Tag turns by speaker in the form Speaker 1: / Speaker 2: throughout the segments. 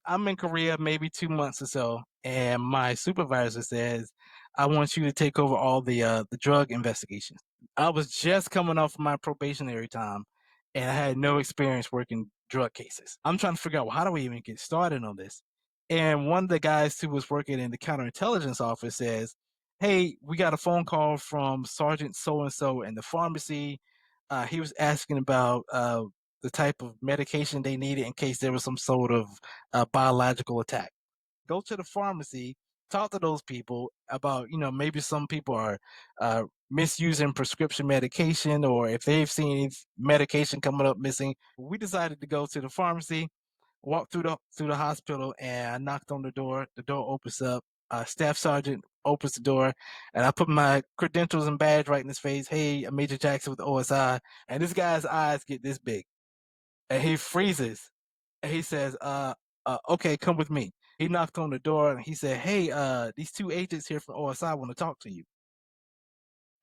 Speaker 1: I'm in Korea maybe 2 months or so, and my supervisor says, "I want you to take over all the drug investigations." I was just coming off my probationary time, and I had no experience working drug cases. I'm trying to figure out, well, how do we even get started on this? And one of the guys who was working in the counterintelligence office says, "Hey, we got a phone call from Sergeant so and so in the pharmacy. He was asking about the type of medication they needed in case there was some sort of biological attack. Go to the pharmacy, talk to those people about, maybe some people are misusing prescription medication, or if they've seen any medication coming up missing." We decided to go to the pharmacy, walk through the hospital, and I knocked on the door. The door opens up. Staff sergeant opens the door, and I put my credentials and badge right in his face. "Hey, I'm Major Jackson with OSI." And this guy's eyes get this big, and he freezes, and he says, "Okay, come with me." He knocked on the door, and he said, "Hey, these two agents here from OSI want to talk to you."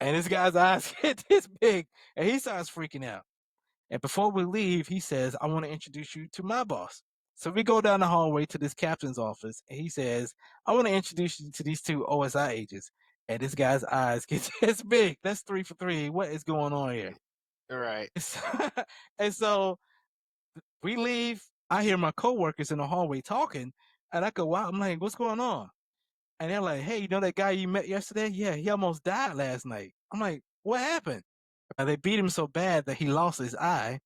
Speaker 1: And this guy's eyes get this big, and he starts freaking out. And before we leave, he says, "I want to introduce you to my boss." So we go down the hallway to this captain's office, and he says, "I want to introduce you to these two OSI agents." And this guy's eyes get this big. That's 3 for 3. What is going on here?
Speaker 2: Right.
Speaker 1: And so we leave. I hear my coworkers in the hallway talking, and I go, "Wow." I'm like, "What's going on?" And they're like, "Hey, you know that guy you met yesterday? Yeah, he almost died last night." I'm like, "What happened?" They beat him so bad that he lost his eye.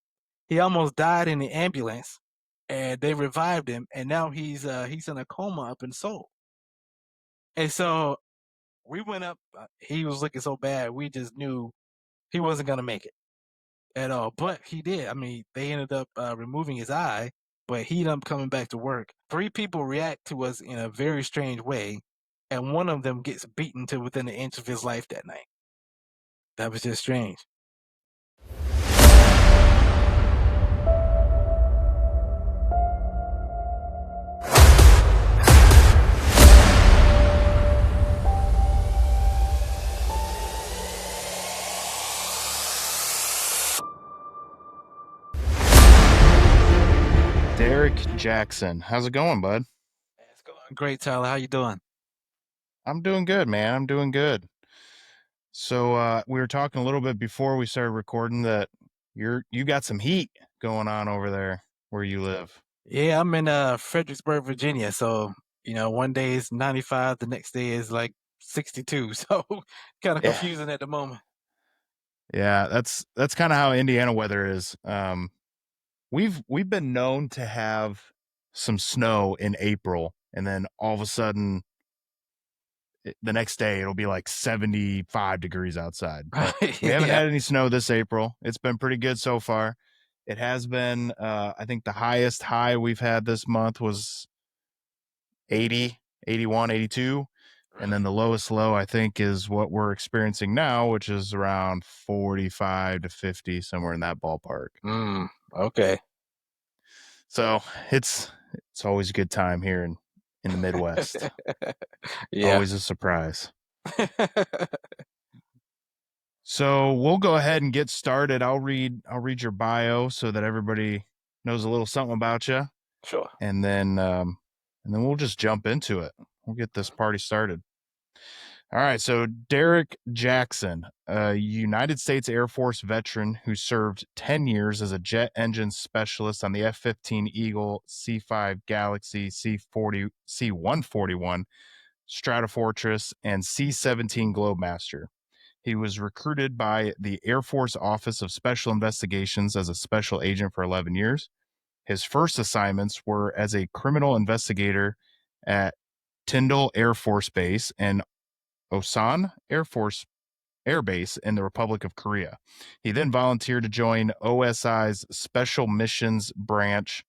Speaker 1: He almost died in the ambulance, and they revived him, and now he's in a coma up in Seoul. And so we went up. He was looking so bad, we just knew he wasn't gonna make it at all. But he did. I mean, they ended up removing his eye, but he ended up coming back to work. 3 people react to us in a very strange way, and one of them gets beaten to within an inch of his life that night. That was just strange.
Speaker 2: Derrick Jackson. How's it going, bud?
Speaker 1: It's going great, Tyler. How you doing?
Speaker 2: I'm doing good, man. I'm doing good. So we were talking a little bit before we started recording that you got some heat going on over there where you live.
Speaker 1: Yeah, I'm in Fredericksburg, Virginia. So, one day is 95, the next day is like 62. So kind of
Speaker 2: Yeah.
Speaker 1: confusing at the moment.
Speaker 2: Yeah, that's kind of how Indiana weather is. We've been known to have some snow in April, and then all of a sudden the next day it'll be like 75 degrees outside. But
Speaker 1: Right.
Speaker 2: we haven't
Speaker 1: Yeah.
Speaker 2: had any snow this April. It's been pretty good so far. It has been I think the highest high we've had this month was 80, 81, 82. And then
Speaker 1: Really?
Speaker 2: the lowest low I think is what we're experiencing now, which is around 45 to 50, somewhere in that ballpark.
Speaker 1: Okay.
Speaker 2: So it's always a good time here in the Midwest.
Speaker 1: Yeah.
Speaker 2: Always a surprise. So we'll go ahead and get started. I'll read your bio so that everybody knows a little something about you,
Speaker 1: Sure.
Speaker 2: and then we'll just jump into it. We'll get this party started. All right. So Derrick Jackson, a United States Air Force veteran who served 10 years as a jet engine specialist on the F-15 Eagle, C-5 Galaxy, C-40, C-141 Stratofortress, and C-17 Globemaster. He was recruited by the Air Force Office of Special Investigations as a special agent for 11 years. His first assignments were as a criminal investigator at Tyndall Air Force Base and Osan Air Base in the Republic of Korea. He then volunteered to join OSI's Special Missions Branch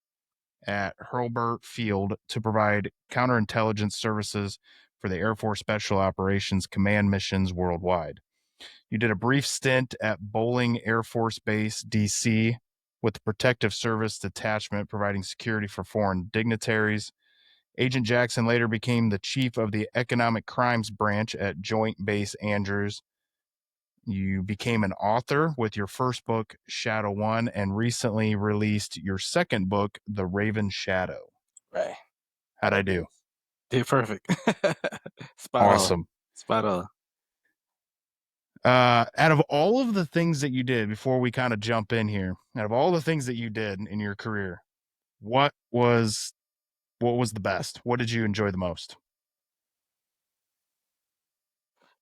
Speaker 2: at Hurlburt Field to provide counterintelligence services for the Air Force Special Operations Command missions worldwide. You did a brief stint at Bowling Air Force Base, D.C., with the Protective Service Detachment providing security for foreign dignitaries. Agent Jackson later became the chief of the Economic Crimes Branch at Joint Base Andrews. You became an author with your first book, Shadow One, and recently released your second book, The Raven Shadow.
Speaker 1: Right.
Speaker 2: How'd I do?
Speaker 1: Did perfect. Spot on.
Speaker 2: Awesome.
Speaker 1: Spot on.
Speaker 2: Out of all of the things that you did before we kind of jump in here, out of all the things that you did in your career, what was what was the best? What did you enjoy the most?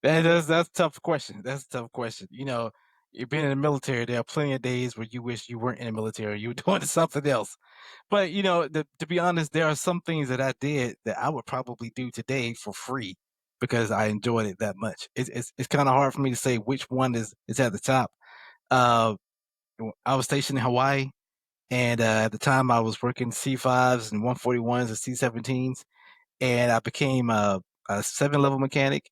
Speaker 1: That's a tough question. That's a tough question. You've been in the military. There are plenty of days where you wish you weren't in the military. You were doing something else. But to be honest, there are some things that I did that I would probably do today for free because I enjoyed it that much. It's kind of hard for me to say which one is at the top. Uh, I was stationed in Hawaii, and at the time I was working C5s and 141s and C17s, and I became a 7 level mechanic,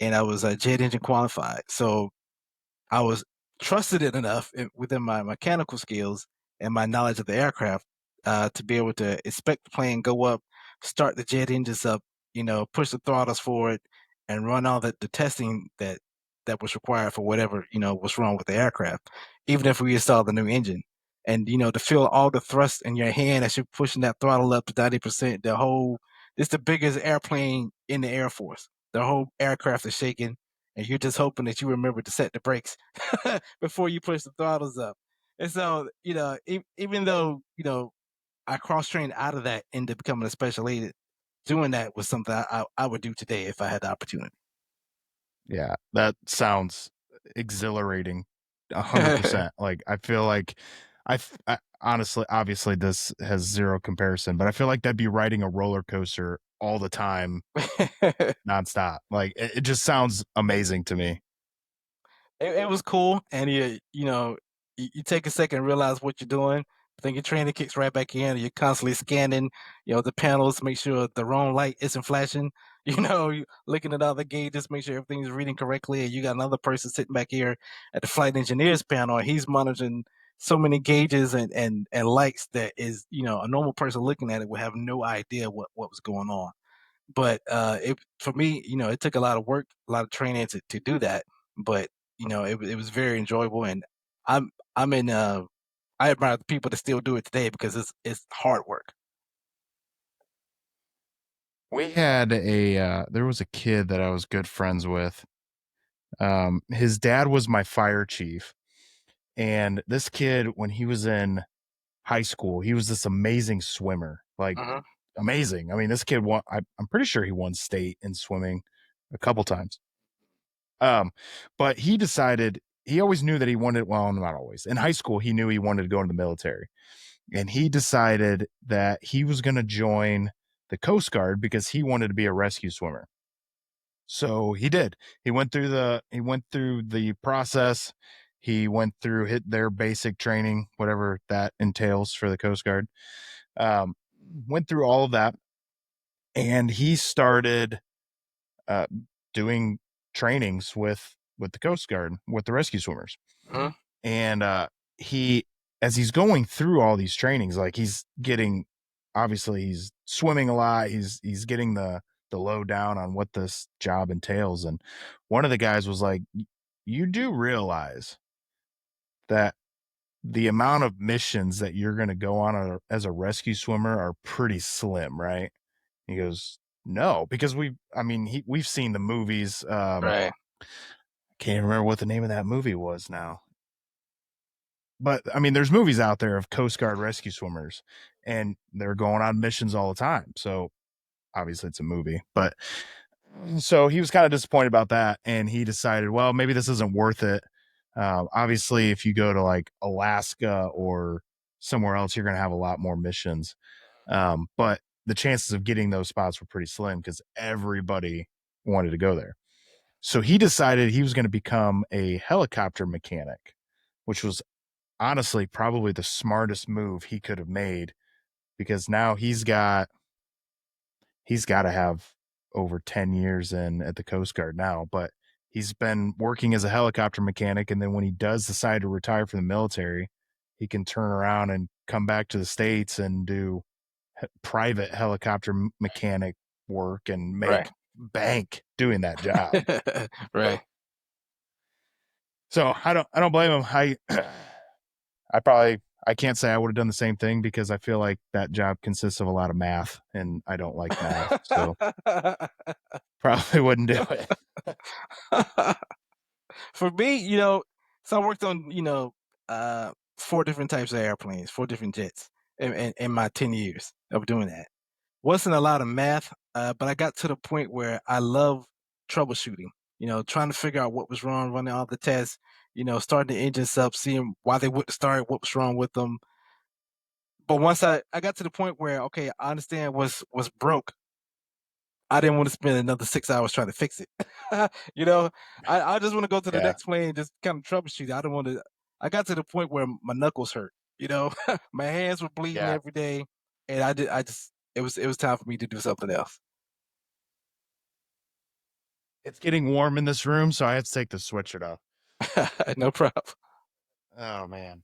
Speaker 1: and I was a jet engine qualified. So I was trusted it enough within my mechanical skills and my knowledge of the aircraft to be able to inspect the plane, go up, start the jet engines up, push the throttles forward, and run all the testing that was required for whatever was wrong with the aircraft, even if we installed the new engine. And to feel all the thrust in your hand as you're pushing that throttle up to 90%, it's the biggest airplane in the Air Force. The whole aircraft is shaking, and you're just hoping that you remember to set the brakes before you push the throttles up. And so, even though, I cross trained out of that into becoming a special agent, doing that was something I would do today if I had the opportunity.
Speaker 2: Yeah, that sounds exhilarating. 100%. Like I feel like I honestly, obviously this has zero comparison, but I feel like that'd be riding a roller coaster all the time, nonstop. Like it just sounds amazing to me.
Speaker 1: It was cool, and you take a second and realize what you're doing. But then your training kicks right back in. And you're constantly scanning, the panels, make sure the wrong light isn't flashing. You looking at all the gauges, make sure everything's reading correctly. And you got another person sitting back here at the flight engineer's panel, and he's monitoring so many gauges and lights that is, a normal person looking at it would have no idea what was going on. But it for me, it took a lot of work, a lot of training to do that. But it was very enjoyable, and I'm in. I admire the people that still do it today because it's hard work.
Speaker 2: We had there was a kid that I was good friends with. His dad was my fire chief, and this kid, when he was in high school, he was this amazing swimmer, like
Speaker 1: Hmm.
Speaker 2: amazing. I mean, this kid won. I'm pretty sure he won state in swimming a couple times. Um, but he decided he always knew that he wanted. Well, not always. In high school, he knew he wanted to go into the military, and he decided that he was going to join the Coast Guard because he wanted to be a rescue swimmer. So he did. He went through the process. He went through hit their basic training, whatever that entails for the Coast Guard. Um, Went through all of that, and he started uh, doing trainings with the Coast Guard with the rescue swimmers.
Speaker 1: Hmm.
Speaker 2: And he, as he's going through all these trainings, like he's getting, obviously he's swimming a lot. He's getting the lowdown on what this job entails. And one of the guys was like, "You do realize that the amount of missions that you're going to go on as a rescue swimmer are pretty slim, right?" He goes, "No, because we've seen the movies.
Speaker 1: Right.
Speaker 2: Can't remember what the name of that movie was now, but I mean, there's movies out there of Coast Guard rescue swimmers, and they're going on missions all the time. So obviously, it's a movie, but so he was kind of disappointed about that, and he decided, well, maybe this isn't worth it. Obviously, if you go to like Alaska or somewhere else, you're going to have a lot more missions. But the chances of getting those spots were pretty slim because everybody wanted to go there. So he decided he was going to become a helicopter mechanic, which was honestly probably the smartest move he could have made because now he's got to have over 10 years in at the Coast Guard now, but he's been working as a helicopter mechanic. And then when he does decide to retire from the military, he can turn around and come back to the States and do private helicopter mechanic work and
Speaker 1: Right.
Speaker 2: make bank doing that job.
Speaker 1: Right.
Speaker 2: So I don't blame him. I probably I can't say I would have done the same thing because I feel like that job consists of a lot of math, and I don't like math, so probably wouldn't do it.
Speaker 1: For me, so I worked on, 4 different types of airplanes, 4 different jets in my 10 years of doing that. Wasn't a lot of math, but I got to the point where I love troubleshooting, trying to figure out what was wrong, running all the tests, starting the engines up, seeing why they wouldn't start, what was wrong with them. But once I got to the point where, okay, I understand what's broke, I didn't want to spend another 6 hours trying to fix it. You know, I just wanna go to the
Speaker 2: Yeah,
Speaker 1: next plane and just kinda troubleshoot it. I don't wanna I got to the point where my knuckles hurt, you know? My hands were bleeding
Speaker 2: yeah.
Speaker 1: every day, and I just it was time for me to do something else.
Speaker 2: It's getting warm in this room, so I have to take the sweatshirt off.
Speaker 1: No problem.
Speaker 2: Oh, man.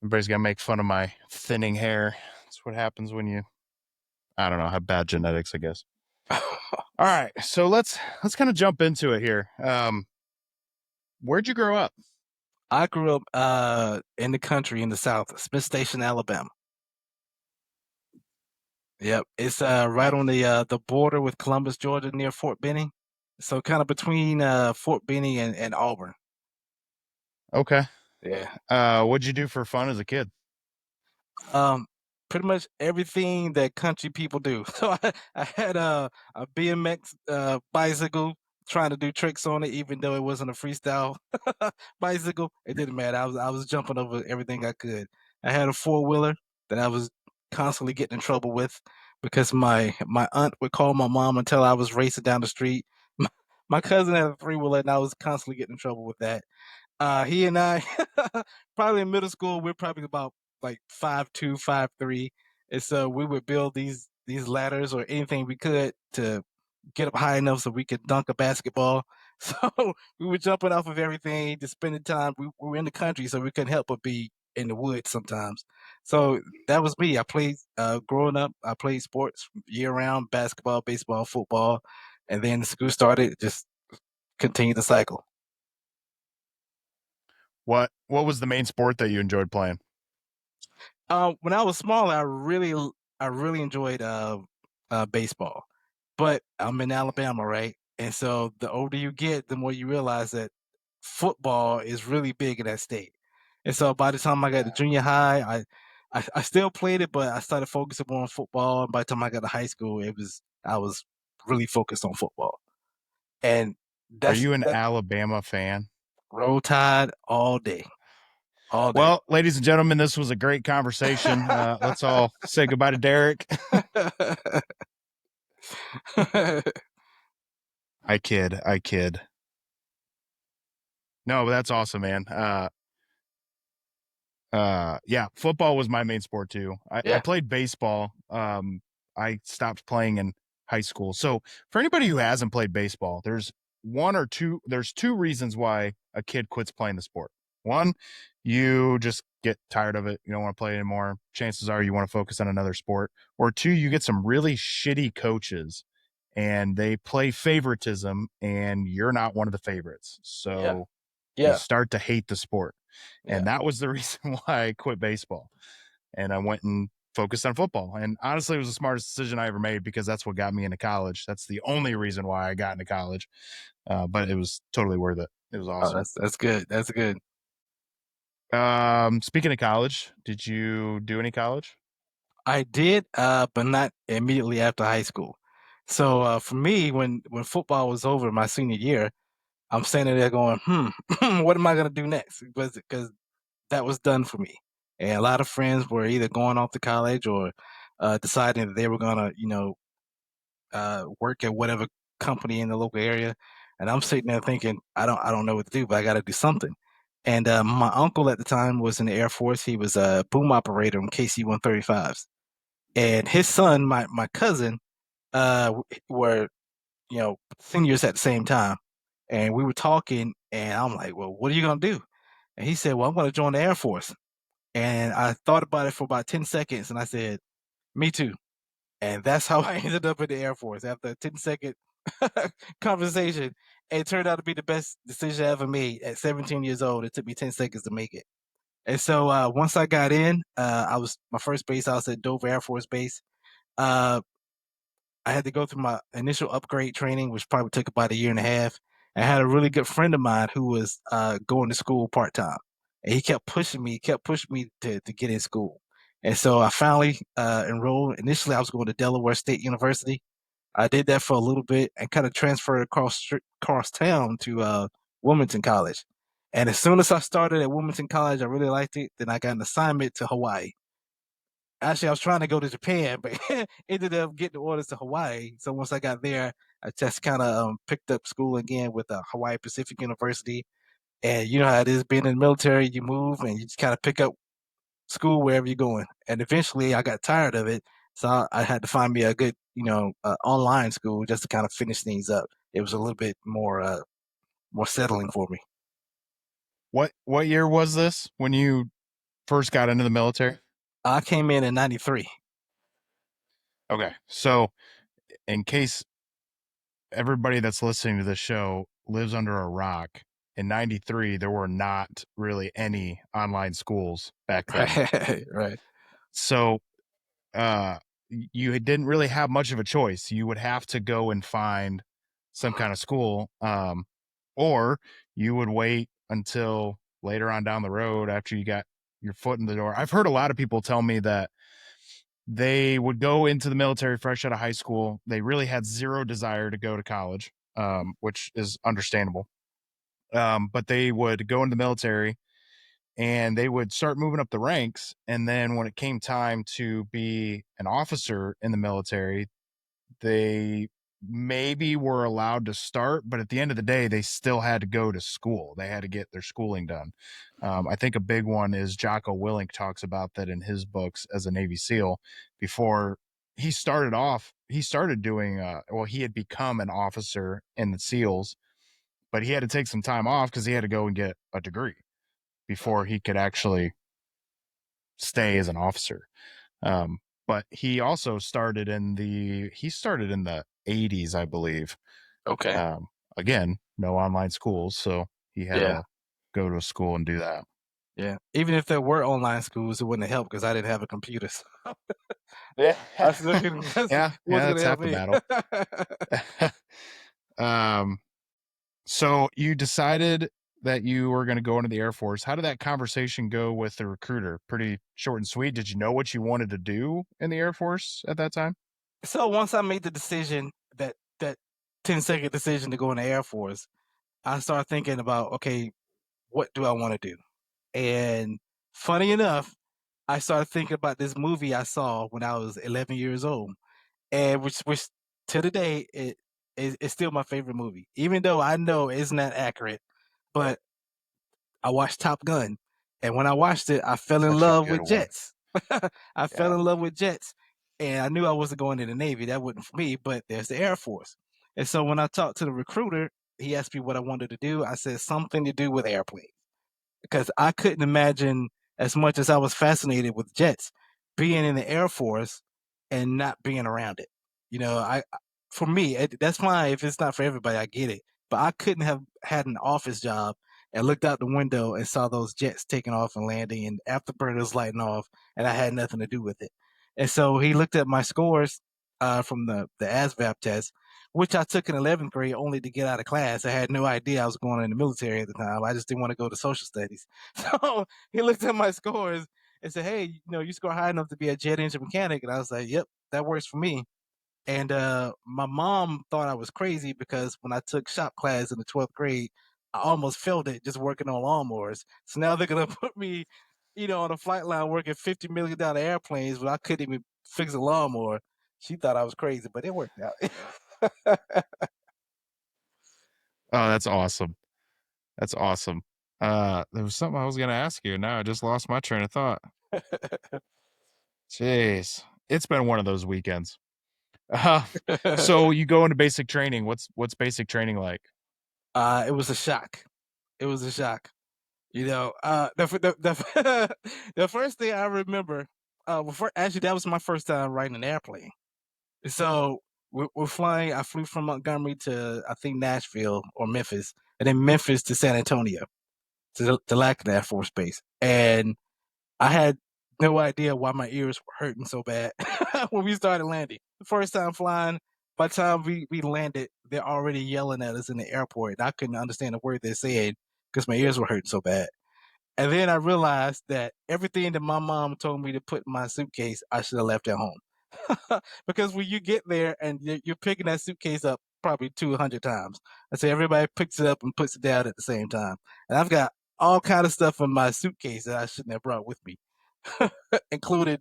Speaker 2: Everybody's gonna make fun of my thinning hair. That's what happens when you, I don't know, have bad genetics, I guess. All right, so let's kind of jump into it here. Where'd you grow up?
Speaker 1: I grew up, in the country in the South, Smith Station, Alabama. Yep, it's, right on
Speaker 2: Nice.
Speaker 1: the border with Columbus, Georgia, near Fort Benning. So kinda between, Fort Benning and Auburn.
Speaker 2: Okay.
Speaker 1: Yeah.
Speaker 2: What'd you do for fun as a kid?
Speaker 1: Um, Pretty much everything that country people do. So I had a BMX bicycle, trying to do tricks on it, even though it wasn't a freestyle bicycle. It didn't matter. I was jumping over everything I could. I had a four wheeler that I was constantly getting in trouble with because my aunt would call my mom and tell I was racing down the street. My cousin had a three wheeler and I was constantly getting in trouble with that. He and I, probably in middle school, we're probably about like 5'2", 5'3", and so we would build these ladders or anything we could to get up high enough so we could dunk a basketball. So we were jumping off of everything, just spending time. We were in the country, so we couldn't help but be in the woods sometimes. So that was me. I played growing up. I played sports year round: basketball, baseball, football, and then the school started. Just continued the cycle.
Speaker 2: What was the main sport that you enjoyed playing?
Speaker 1: When I was small, I really enjoyed baseball, but I'm in Alabama, right? And so the older you get, the more you realize that football is really big in that state. And so by the time I got to junior high, I still played it, but I started focusing more on football. And by the time I got to high school, I was really focused on football. And
Speaker 2: Are
Speaker 1: that's
Speaker 2: you an
Speaker 1: that
Speaker 2: Alabama fan?
Speaker 1: roll tide all day, all day.
Speaker 2: Well, ladies and gentlemen, this was a great conversation. Let's all say goodbye to Derrick. I kid. I kid. No, but that's awesome, man. Yeah, football was my main sport too. I
Speaker 1: Yeah,
Speaker 2: played baseball. I stopped playing in high school. So for anybody who hasn't played baseball, there's two reasons why a kid quits playing the sport. One, you just get tired of it, you don't want to play anymore. Chances are you want to focus on another sport. Or two, you get some really shitty coaches and they play favoritism and you're not one of the favorites.
Speaker 1: yeah,
Speaker 2: So you
Speaker 1: yeah,
Speaker 2: start to hate the sport.
Speaker 1: yeah.
Speaker 2: And that was the reason why I quit baseball. And I went and focused on football. And honestly, it was the smartest decision I ever made because that's what got me into college. That's the only reason why I got into college. But it was totally worth it. It was
Speaker 1: Oh,
Speaker 2: awesome.
Speaker 1: that's good. That's good.
Speaker 2: Speaking of college, did you do any college?
Speaker 1: I did, but not immediately after high school. So for me, when football was over my senior year, I'm standing there going, what am I gonna do next? Because that was done for me. And a lot of friends were either going off to college or deciding that they were gonna, work at whatever company in the local area. And I'm sitting there thinking, I don't know what to do, but I got to do something. And my uncle at the time was in the Air Force. He was a boom operator on KC-135s, and his son, my cousin, were seniors at the same time. And we were talking, and I'm like, "Well, what are you gonna do?" And he said, "Well, I'm gonna join the Air Force." And I thought about it for about 10 seconds, and I said, "Me too." And that's how I ended up in the Air Force after a 10-second conversation. It turned out to be the best decision I ever made. At 17 years old, it took me 10 seconds to make it. And so once I got in, I was my first base. I was at Dover Air Force Base. Uh, I had to go through my initial upgrade training, which probably took about a year and a half. I had a really good friend of mine who was going to school part time, and he kept pushing me to get in school. And so I finally enrolled. Initially, I was going to Delaware State University. I did that for a little bit and kind of transferred across town to Wilmington College. And as soon as I started at Wilmington College, I really liked it. Then I got an assignment to Hawaii. Actually, I was trying to go to Japan, but ended up getting orders to Hawaii. So once I got there, I just kind of picked up school again with Hawaii Pacific University. And you know how it is being in the military, you move and you just kind of pick up school wherever you're going. And eventually I got tired of it. So I had to find me a good, online school just to kind of finish things up. It was a little bit more settling for me.
Speaker 2: What year was this when you first got into the military?
Speaker 1: I came in 93.
Speaker 2: Okay. So, in case everybody that's listening to this show lives under a rock, in 93 there were not really any online schools back then.
Speaker 1: Right, right.
Speaker 2: So, uh you didn't really have much of a choice. You would have to go and find some kind of school, or you would wait until later on down the road after you got your foot in the door. I've heard a lot of people tell me that they would go into the military fresh out of high school. They really had zero desire to go to college, which is understandable. But they would go into the military and they would start moving up the ranks. And then when it came time to be an officer in the military, they maybe were allowed to start, but at the end of the day, they still had to go to school. They had to get their schooling done. I think a big one is Jocko Willink talks about that in his books as a Navy SEAL. Before he started off, he started doing, he had become an officer in the SEALs, but he had to take some time off because he had to go and get a degree before he could actually stay as an officer. Um, but he also started in the 80s, I believe.
Speaker 1: Okay.
Speaker 2: Um, Again, no online schools, so he had
Speaker 1: Yeah.
Speaker 2: to go to a school and do that.
Speaker 1: Yeah. Even if there were online schools, it wouldn't have helped because I didn't have a computer. So
Speaker 2: Yeah.
Speaker 1: I still couldn't, it
Speaker 2: Yeah,
Speaker 1: wasn't
Speaker 2: that's
Speaker 1: gonna help
Speaker 2: half the
Speaker 1: me.
Speaker 2: battle. um, so you decided that you were going to go into the Air Force. How did that conversation go with the recruiter? Pretty short and sweet. Did you know what you wanted to do in the Air Force at that time?
Speaker 1: So once I made the decision that 10-second decision to go in the Air Force, I started thinking about, okay, what do I want to do? And funny enough, I started thinking about this movie I saw when I was 11 years old, and which to the day it's still my favorite movie, even though I know it's not accurate. But I watched Top Gun, and when I watched it, I fell in
Speaker 2: Such a
Speaker 1: love
Speaker 2: good
Speaker 1: with
Speaker 2: one.
Speaker 1: jets. I fell
Speaker 2: Yeah.
Speaker 1: in love with jets, and I knew I wasn't going to the Navy. That wasn't for me. But there's the Air Force, and so when I talked to the recruiter, he asked me what I wanted to do. I said something to do with airplanes because I couldn't imagine, as much as I was fascinated with jets, being in the Air Force and not being around it. For me, that's fine if it's not for everybody. I get it, but I couldn't have had an office job and looked out the window and saw those jets taking off and landing and afterburners lighting off, and I had nothing to do with it. And so he looked at my scores from the ASVAB test, which I took in 11th grade only to get out of class. I had no idea I was going in the military at the time. I just didn't want to go to social studies. So he looked at my scores and said, "Hey, you score high enough to be a jet engine mechanic." And I was like, "Yep, that works for me." And my mom thought I was crazy because when I took shop class in the 12th grade, I almost failed it just working on lawnmowers. So now they're gonna put me, on a flight line working $50 million airplanes, but I couldn't even fix a lawnmower. She thought I was crazy, but it worked out.
Speaker 2: Oh, that's awesome. That's awesome. There was something I was gonna ask you. Now I just lost my train of thought. Jeez. It's been one of those weekends. Uh, so you go into basic training. What's basic training like?
Speaker 1: It was a shock. It was a shock. The the first thing I remember, actually, that was my first time riding an airplane. So we're flying. I flew from Montgomery to I think Nashville or Memphis, and then Memphis to San Antonio to Lackland Air Force Base, and I had no idea why my ears were hurting so bad when we started landing. The first time flying, by the time we landed, they're already yelling at us in the airport. And I couldn't understand a word they're saying because my ears were hurting so bad. And then I realized that everything that my mom told me to put in my suitcase, I should have left at home. Because when you get there and you're picking that suitcase up probably 200 times, I say everybody picks it up and puts it down at the same time. And I've got all kind of stuff in my suitcase that I shouldn't have brought with me, included.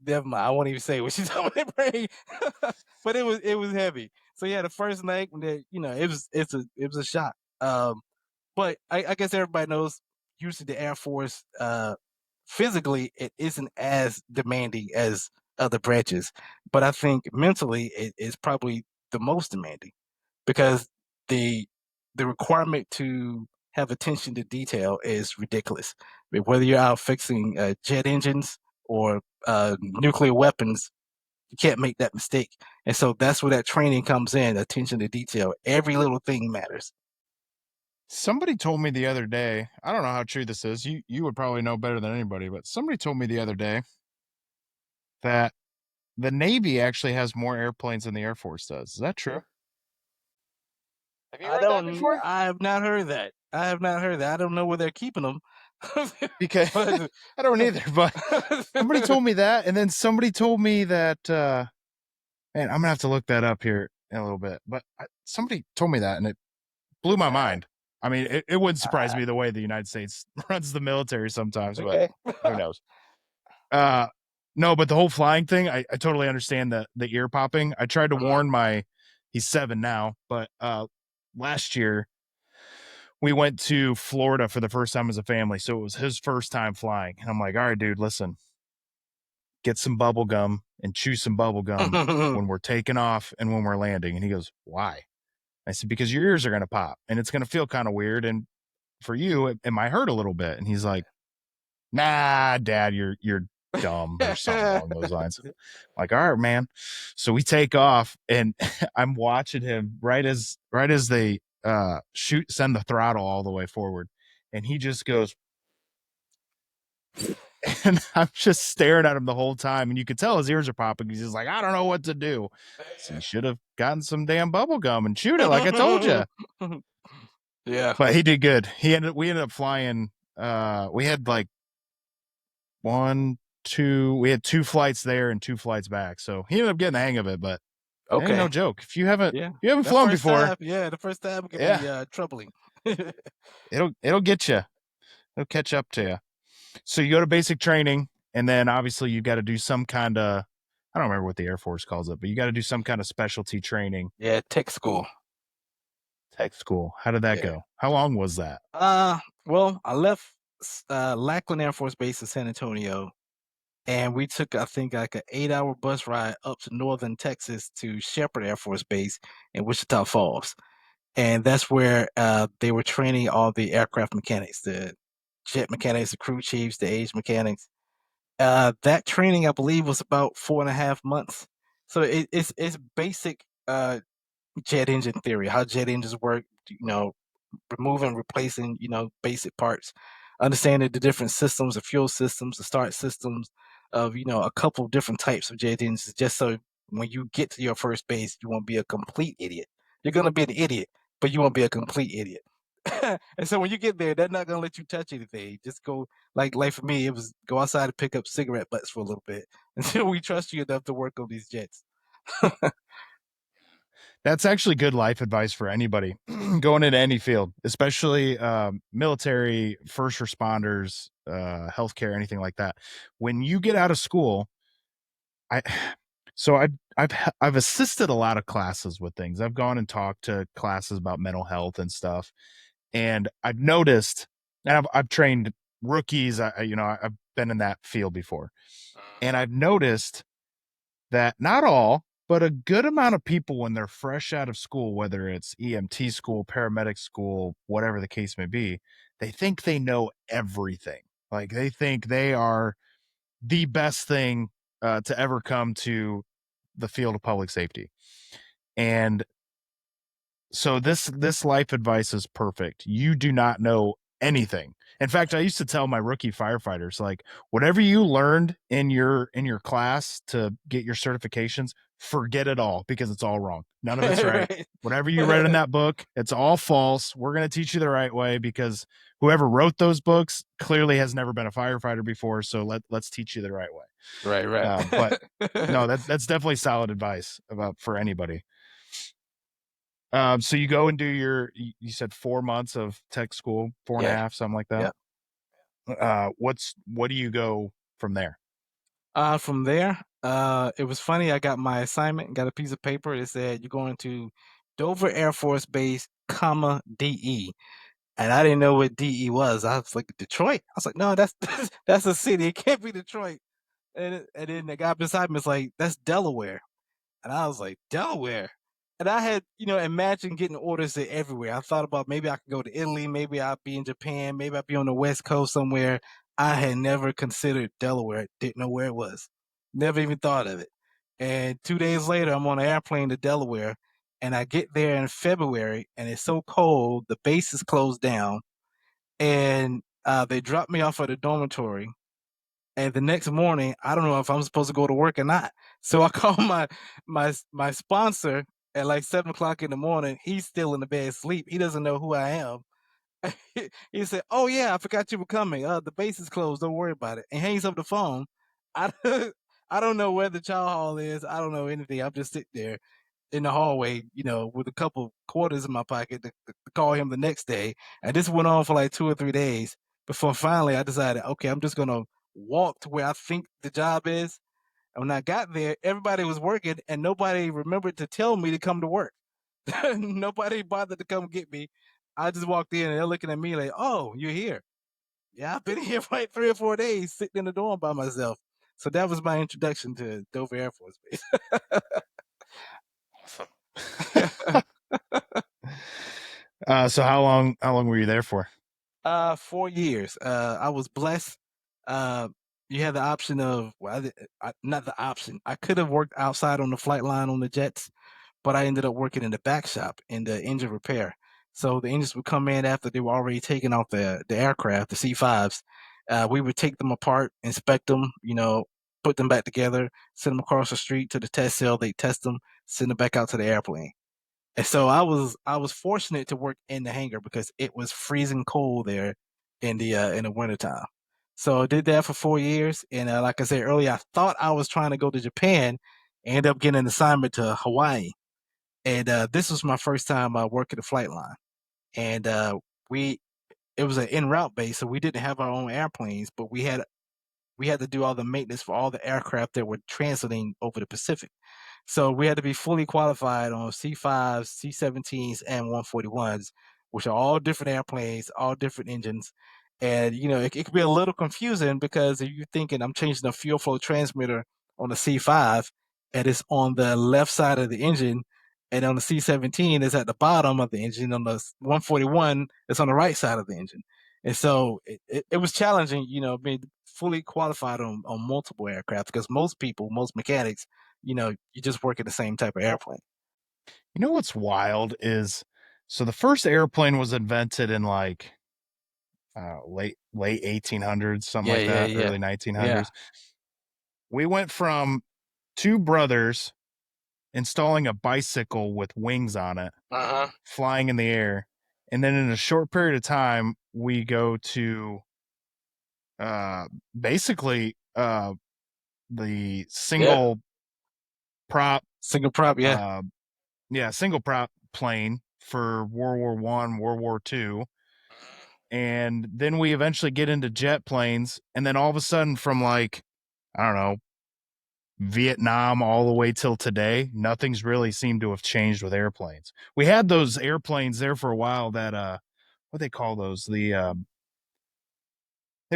Speaker 1: Never mind, I won't even say what she told me to bring, but it was heavy. So yeah, the first night when it was a shock. But I guess everybody knows usually the Air Force, physically, it isn't as demanding as other branches, but I think mentally it is probably the most demanding because the the requirement to have attention to detail is ridiculous. I mean, whether you're out fixing jet engines or nuclear weapons, you can't make that mistake. And so that's where that training comes in, attention to detail. Every little thing matters.
Speaker 2: Somebody told me the other day, I don't know how true this is. You would probably know better than anybody, but somebody told me the other day that the Navy actually has more airplanes than the Air Force does. Is that true? Have you
Speaker 1: I
Speaker 2: heard that
Speaker 1: don't.
Speaker 2: before?
Speaker 1: I have not heard that. I have not heard that. I don't know where they're keeping them,
Speaker 2: Because
Speaker 1: but
Speaker 2: I don't either, but somebody told me that, and then somebody told me that man, I'm gonna have to look that up here in a little bit. But somebody told me that, and it blew my mind. I mean, it wouldn't surprise
Speaker 1: uh,
Speaker 2: me the way the United States runs the military sometimes, but
Speaker 1: okay.
Speaker 2: who knows? Uh, no, but the whole flying thing, I totally understand the ear popping. I tried to
Speaker 1: Mhm.
Speaker 2: warn my, he's 7 now, but last year we went to Florida for the first time as a family, so it was his first time flying, and I'm like, all right, dude, listen, get some bubble gum and chew some bubble gum when we're taking off and when we're landing. And he goes, why? I said, because your ears are going to pop and it's going to feel kind of weird. And for you, it might hurt a little bit. And he's like, nah, dad, you're dumb or something along those lines. I'm like, all right, man. So we take off and I'm watching him right as they send the throttle all the way forward. And he just goes, and I'm just staring at him the whole time. And you could tell his ears are popping. He's just like, I don't know what to do. So you should have gotten some damn bubble gum and chewed it like I told you.
Speaker 1: Yeah.
Speaker 2: But he did good. We ended up flying. We had like we had 2 flights there and 2 flights back. So he ended up getting the hang of it, but it ain't no
Speaker 1: Okay.
Speaker 2: joke. If
Speaker 1: Yeah.
Speaker 2: you haven't
Speaker 1: That
Speaker 2: flown
Speaker 1: first
Speaker 2: before,
Speaker 1: time, yeah, the first time can
Speaker 2: yeah,
Speaker 1: be troubling.
Speaker 2: it'll get you. It'll catch up to you. So you go to basic training, and then obviously you got to do some kind of, I don't remember what the Air Force calls it, but you got to do some kind of specialty training.
Speaker 1: Yeah, tech school.
Speaker 2: Tech school. How did that
Speaker 1: Yeah.
Speaker 2: go? How long was that?
Speaker 1: Well, I left Lackland Air Force Base in San Antonio, and we took I think like an 8-hour bus ride up to northern Texas to Shepherd Air Force Base in Wichita Falls, and that's where they were training all the aircraft mechanics, the jet mechanics, the crew chiefs, the age mechanics. That training, I believe, was about 4.5 months. So it's basic jet engine theory, how jet engines work. Removing, replacing, basic parts, understanding the different systems, the fuel systems, the start systems of, a couple of different types of jet engines, just so when you get to your first base, you won't be a complete idiot. You're gonna be an idiot, but you won't be a complete idiot. And so when you get there, they're not gonna let you touch anything. Just go like for me, it was go outside and pick up cigarette butts for a little bit until we trust you enough to work on these jets.
Speaker 2: That's actually good life advice for anybody going into any field, especially military, first responders, healthcare, anything like that. When you get out of school, I so I've assisted a lot of classes with things. I've gone and talked to classes about mental health and stuff, and I've noticed, and I've trained rookies. I've been in that field before, and I've noticed that not all, but a good amount of people when they're fresh out of school, whether it's EMT school, paramedic school, whatever the case may be, they think they know everything. Like they think they are the best thing to ever come to the field of public safety. And so this life advice is perfect. You do not know anything. In fact, I used to tell my rookie firefighters, like, whatever you learned in your class to get your certifications, forget it all because it's all wrong. None of it's right.
Speaker 1: Right.
Speaker 2: Whatever you read in that book, it's all false. We're going to teach you the right way because whoever wrote those books clearly has never been a firefighter before. So let's teach you the right way.
Speaker 1: Right,
Speaker 2: But
Speaker 1: right.
Speaker 2: no, that's definitely solid advice about for anybody. So you go and do you said 4 months of tech school, four and a
Speaker 1: Yeah,
Speaker 2: half, something like that.
Speaker 1: yeah.
Speaker 2: What do you go from there?
Speaker 1: From there, it was funny. I got my assignment, got a piece of paper. It said you're going to Dover Air Force Base, comma DE, and I didn't know what DE was. I was like, Detroit. I was like, no, that's that's a city. It can't be Detroit. And then the guy beside me was like, that's Delaware. And I was like, Delaware. And I had, imagined getting orders there everywhere. I thought about maybe I could go to Italy, maybe I'd be in Japan, maybe I'd be on the West Coast somewhere. I had never considered Delaware, didn't know where it was, never even thought of it. And 2 days later, I'm on an airplane to Delaware, and I get there in February, and it's so cold, the base is closed down, and they dropped me off at a dormitory, and the next morning, I don't know if I'm supposed to go to work or not. So I call my sponsor at like 7 o'clock in the morning. He's still in the bed asleep. He doesn't know who I am. He said, "Oh yeah, I forgot you were coming. The base is closed. Don't worry about it." And hangs up the phone. I I don't know where the chow hall is. I don't know anything. I'm just sitting there in the hallway, with a couple quarters in my pocket to call him the next day. And this went on for like 2 or 3 days before finally I decided, okay, I'm just gonna walk to where I think the job is. And when I got there, everybody was working and nobody remembered to tell me to come to work. Nobody bothered to come get me. I just walked in and they're looking at me like, oh, you're here. Yeah, I've been here for like 3 or 4 days sitting in the dorm by myself. So that was my introduction to Dover Air Force Base.
Speaker 2: So how long were you there for?
Speaker 1: 4 years. I was blessed. Uh, you had the option of, well, not the option. I could have worked outside on the flight line on the jets, but I ended up working in the back shop in the engine repair. So the engines would come in after they were already taking off the aircraft, the C5s. We would take them apart, inspect them, put them back together, send them across the street to the test cell. They test them, send them back out to the airplane. And so I was fortunate to work in the hangar because it was freezing cold there in the wintertime. So I did that for 4 years, and like I said earlier, I thought I was trying to go to Japan, ended up getting an assignment to Hawaii, and this was my first time working the flight line, and we it was an en route base, so we didn't have our own airplanes, but we had to do all the maintenance for all the aircraft that were transiting over the Pacific. So we had to be fully qualified on C5s, C-17s, and 141s, which are all different airplanes, all different engines. And it could be a little confusing because if you're thinking I'm changing the fuel flow transmitter on the C5 and it's on the left side of the engine, and on the C-17 it's at the bottom of the engine, on the 141 it's on the right side of the engine. And so it was challenging, being fully qualified on multiple aircraft because most people, most mechanics, you just work in the same type of airplane.
Speaker 2: You know what's wild is so the first airplane was invented in like late 1800s, something
Speaker 1: Yeah,
Speaker 2: like
Speaker 1: yeah,
Speaker 2: that,
Speaker 1: yeah.
Speaker 2: early
Speaker 1: Yeah.
Speaker 2: 1900s. We went from two brothers installing a bicycle with wings on it,
Speaker 1: Uh-huh.
Speaker 2: flying in the air, and then in a short period of time, we go to uh, basically the
Speaker 1: Yeah.
Speaker 2: single prop,
Speaker 1: Single prop, yeah.
Speaker 2: uh, yeah, single prop plane for World War I, World War II. And then we eventually get into jet planes. And then all of a sudden, from like, I don't know, Vietnam all the way till today, nothing's really seemed to have changed with airplanes. We had those airplanes there for a while that what they call those? They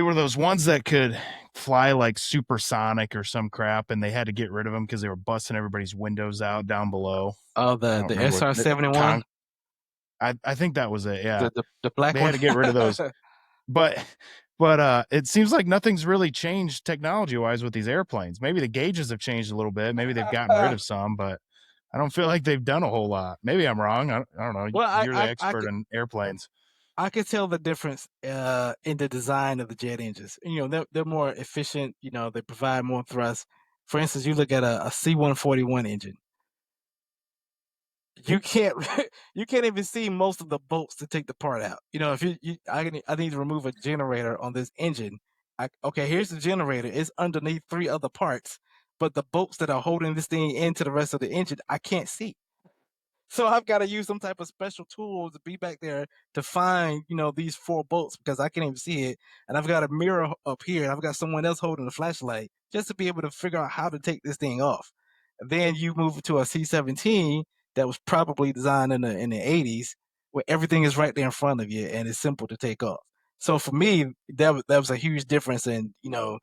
Speaker 2: were those ones that could fly like supersonic or some crap, and they had to get rid of them because they were busting everybody's windows out down below.
Speaker 1: Oh,
Speaker 2: I
Speaker 1: the
Speaker 2: don't
Speaker 1: the
Speaker 2: remember what
Speaker 1: SR-71,
Speaker 2: con I think that was it, yeah.
Speaker 1: the black
Speaker 2: They had
Speaker 1: one.
Speaker 2: to get rid of those. But But it seems like nothing's really changed technology wise with these airplanes. Maybe the gauges have changed a little bit. Maybe they've gotten rid of some, but I don't feel like they've done a whole lot. Maybe I'm wrong. I don't know.
Speaker 1: Well,
Speaker 2: You're the expert in airplanes.
Speaker 1: I could tell the difference in the design of the jet engines. You know, they're more efficient. You know, they provide more thrust. For instance, you look at a C-141 engine. You can't you can't even see most of the bolts to take the part out. You know, if I need to remove a generator on this engine. Okay, here's the generator. It's underneath three other parts, but the bolts that are holding this thing into the rest of the engine, I can't see. So I've got to use some type of special tool to be back there to find, you know, these four bolts because I can't even see it. And I've got a mirror up here and I've got someone else holding a flashlight just to be able to figure out how to take this thing off. Then you move it to a C-17 that was probably designed in the 80s where everything is right there in front of you and it's simple to take off. So for me, that was a huge difference in, you know,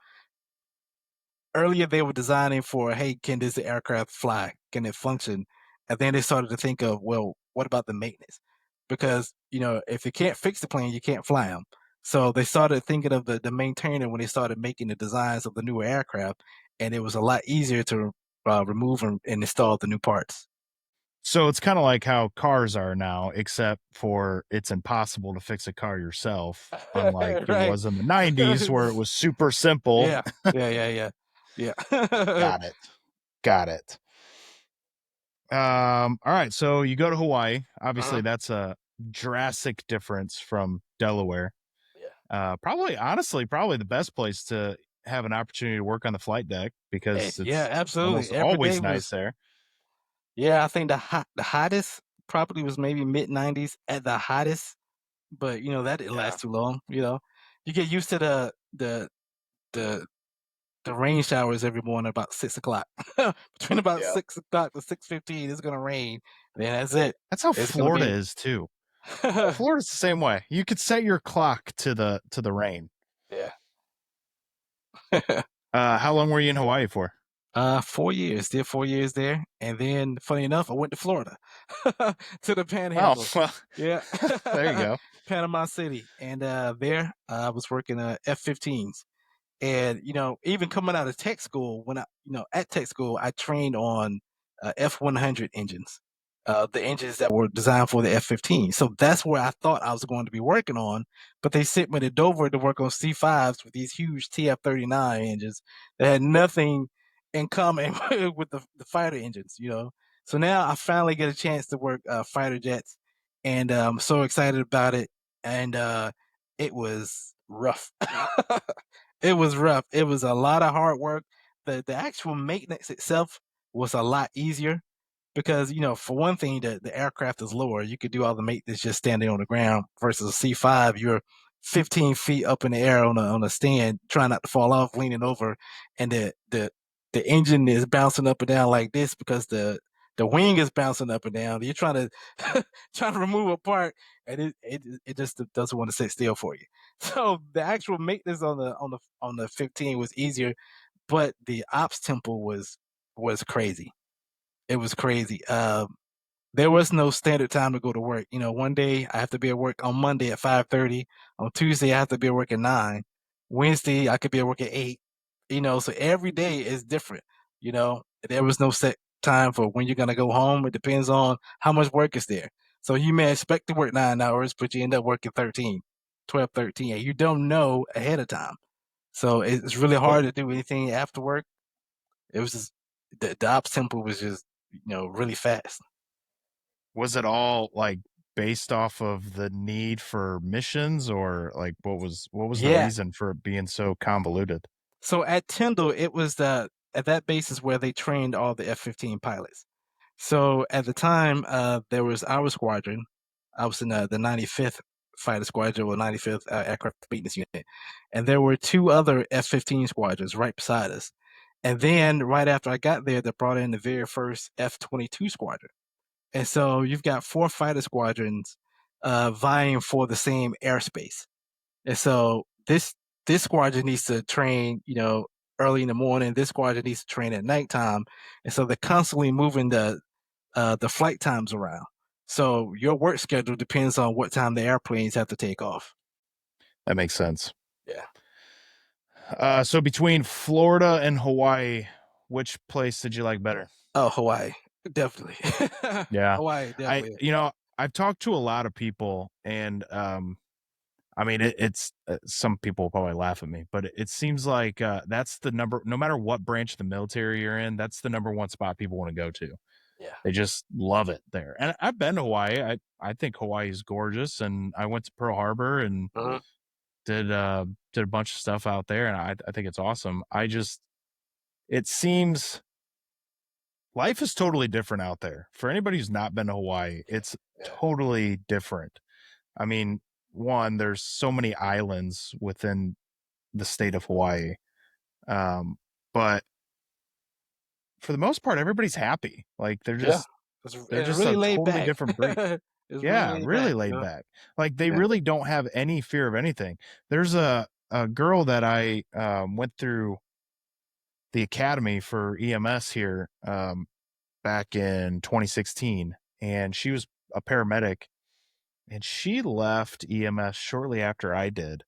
Speaker 1: earlier they were designing for, hey, can this aircraft fly? Can it function? And then they started to think of, well, what about the maintenance? Because, you know, if you can't fix the plane, you can't fly them. So they started thinking of the maintainer when they started making the designs of the newer aircraft, and it was a lot easier to remove and install the new parts.
Speaker 2: So it's kind of like how cars are now, except for it's impossible to fix a car yourself, unlike it
Speaker 1: Right.
Speaker 2: was in the 90s where it was super simple.
Speaker 1: Yeah. Yeah.
Speaker 2: Got it. Got it. All right. So you go to Hawaii. Obviously,
Speaker 1: Uh-huh.
Speaker 2: that's a drastic difference from Delaware.
Speaker 1: Yeah.
Speaker 2: Probably, honestly, probably the best place to have an opportunity to work on the flight deck because
Speaker 1: Yeah,
Speaker 2: it's
Speaker 1: absolutely.
Speaker 2: almost
Speaker 1: Every day
Speaker 2: always nice
Speaker 1: was
Speaker 2: there.
Speaker 1: Yeah, I think the hottest probably was maybe mid-90s at the hottest, but, you know, that didn't
Speaker 2: Yeah.
Speaker 1: last too long, you know? You get used to the the rain showers every morning about 6 o'clock. Between about
Speaker 2: Yeah.
Speaker 1: 6 o'clock to 6:15, it's gonna rain, then that's it.
Speaker 2: That's how
Speaker 1: It's gonna
Speaker 2: Florida
Speaker 1: be
Speaker 2: is too. Florida's the same way. You could set your clock to the rain.
Speaker 1: Yeah.
Speaker 2: How long were you in Hawaii for?
Speaker 1: 4 years, did 4 years there, and then, funny enough, I went to Florida, to the
Speaker 2: Oh,
Speaker 1: Panhandle.
Speaker 2: well,
Speaker 1: Yeah.
Speaker 2: there you go.
Speaker 1: Panama City, and, there, I was working, F-15s. And, you know, even coming out of tech school, when at tech school, I trained on F-100 engines, the engines that were designed for the F-15. So that's where I thought I was going to be working on. But they sent me to Dover to work on C-5s with these huge TF-39 engines that had nothing in common with the fighter engines, you know. So now I finally get a chance to work fighter jets, and I'm so excited about it. And it was rough. It was rough. It was a lot of hard work. The actual maintenance itself was a lot easier because, you know, for one thing, the aircraft is lower. You could do all the maintenance just standing on the ground versus a C-5. You're 15 feet up in the air on a stand, trying not to fall off, leaning over, and the engine is bouncing up and down like this because the wing is bouncing up and down. You're trying to trying to remove a part, and it just doesn't want to sit still for you. So the actual maintenance on the 15 was easier, but the ops tempo was crazy. It was crazy. There was no standard time to go to work. You know, one day I have to be at work on Monday at 5:30. On Tuesday I have to be at work at 9. Wednesday I could be at work at 8. You know, so every day is different. You know, there was no set time for when you're gonna go home. It depends on how much work is there. So you may expect to work 9 hours, but you end up working 13, 12, 13, and you don't know ahead of time. So it's really
Speaker 2: What
Speaker 1: hard to do anything after work. It was just the ops tempo was just, you know, really fast.
Speaker 2: was it all like based off of the need for missions or like what was the
Speaker 1: Yeah.
Speaker 2: reason for it being so convoluted?
Speaker 1: So at Tyndall, it was at that base is where they trained all the F-15 pilots. So at the time, there was our squadron. I was in the 95th Fighter Squadron or 95th Aircraft Maintenance Unit, and there were two other F-15 squadrons right beside us. And then right after I got there, they brought in the very first F-22 squadron. And so you've got four fighter squadrons vying for the same airspace. And so this squadron needs to train, you know, early in the morning. This squadron needs to train at nighttime, and so they're constantly moving the flight times around. So your work schedule depends on what time the airplanes have to take off.
Speaker 2: That makes sense.
Speaker 1: Yeah.
Speaker 2: So between Florida and Hawaii, which place did you like better?
Speaker 1: Oh, Hawaii, definitely.
Speaker 2: Yeah.
Speaker 1: Hawaii,
Speaker 2: I
Speaker 1: definitely.
Speaker 2: you know, I've talked to a lot of people and I mean it's some people will probably laugh at me, but it seems like that's the number no matter what branch of the military you're in, that's the number one spot people want to go to.
Speaker 1: Yeah.
Speaker 2: They just love it there. And I've been to Hawaii. I think Hawaii is gorgeous and I went to Pearl Harbor and
Speaker 1: Mhm.
Speaker 2: did did a bunch of stuff out there and I think it's awesome. I just it seems life is totally different out there. For anybody who's not been to Hawaii, it's
Speaker 1: Yeah.
Speaker 2: totally different. I mean, one, there's so many islands within the state of Hawaii. Um, but for the most part, everybody's happy. Like
Speaker 1: Yeah.
Speaker 2: they're
Speaker 1: It's
Speaker 2: just
Speaker 1: really
Speaker 2: a
Speaker 1: laid
Speaker 2: totally
Speaker 1: back.
Speaker 2: different breed.
Speaker 1: It's really
Speaker 2: Yeah,
Speaker 1: laid
Speaker 2: really
Speaker 1: back,
Speaker 2: laid back. Like they really don't have any fear of anything. There's a girl that I went through the academy for EMS here back in 2016, and she was a paramedic, and she left EMS shortly after I did.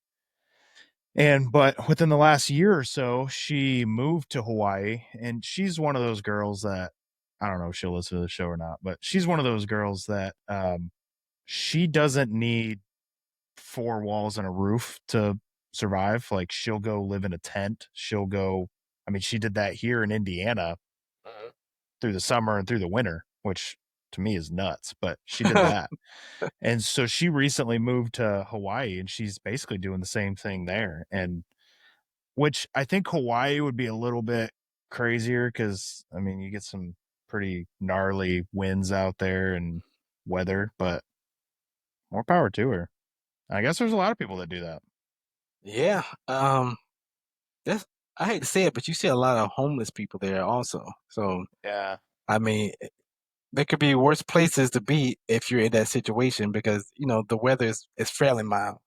Speaker 2: And but within the last year or so, she moved to Hawaii, and she's one of those girls that I don't know if she'll listen to the show or not, but she's one of those girls that she doesn't need four walls and a roof to survive. Like she'll go live in a tent. She'll go. I mean, she did that here in Indiana
Speaker 1: Mhm.
Speaker 2: through the summer and through the winter, which to me is nuts, but she did that. And so she recently moved to Hawaii and she's basically doing the same thing there. And which I think Hawaii would be a little bit crazier because I mean, you get some pretty gnarly winds out there and weather, but more power to her. I guess there's a lot of people that do that.
Speaker 1: Yeah. That's I hate to say it, but you see a lot of homeless people there also. So
Speaker 2: Yeah.
Speaker 1: I mean, there could be worse places to be if you're in that situation because the weather is fairly mild.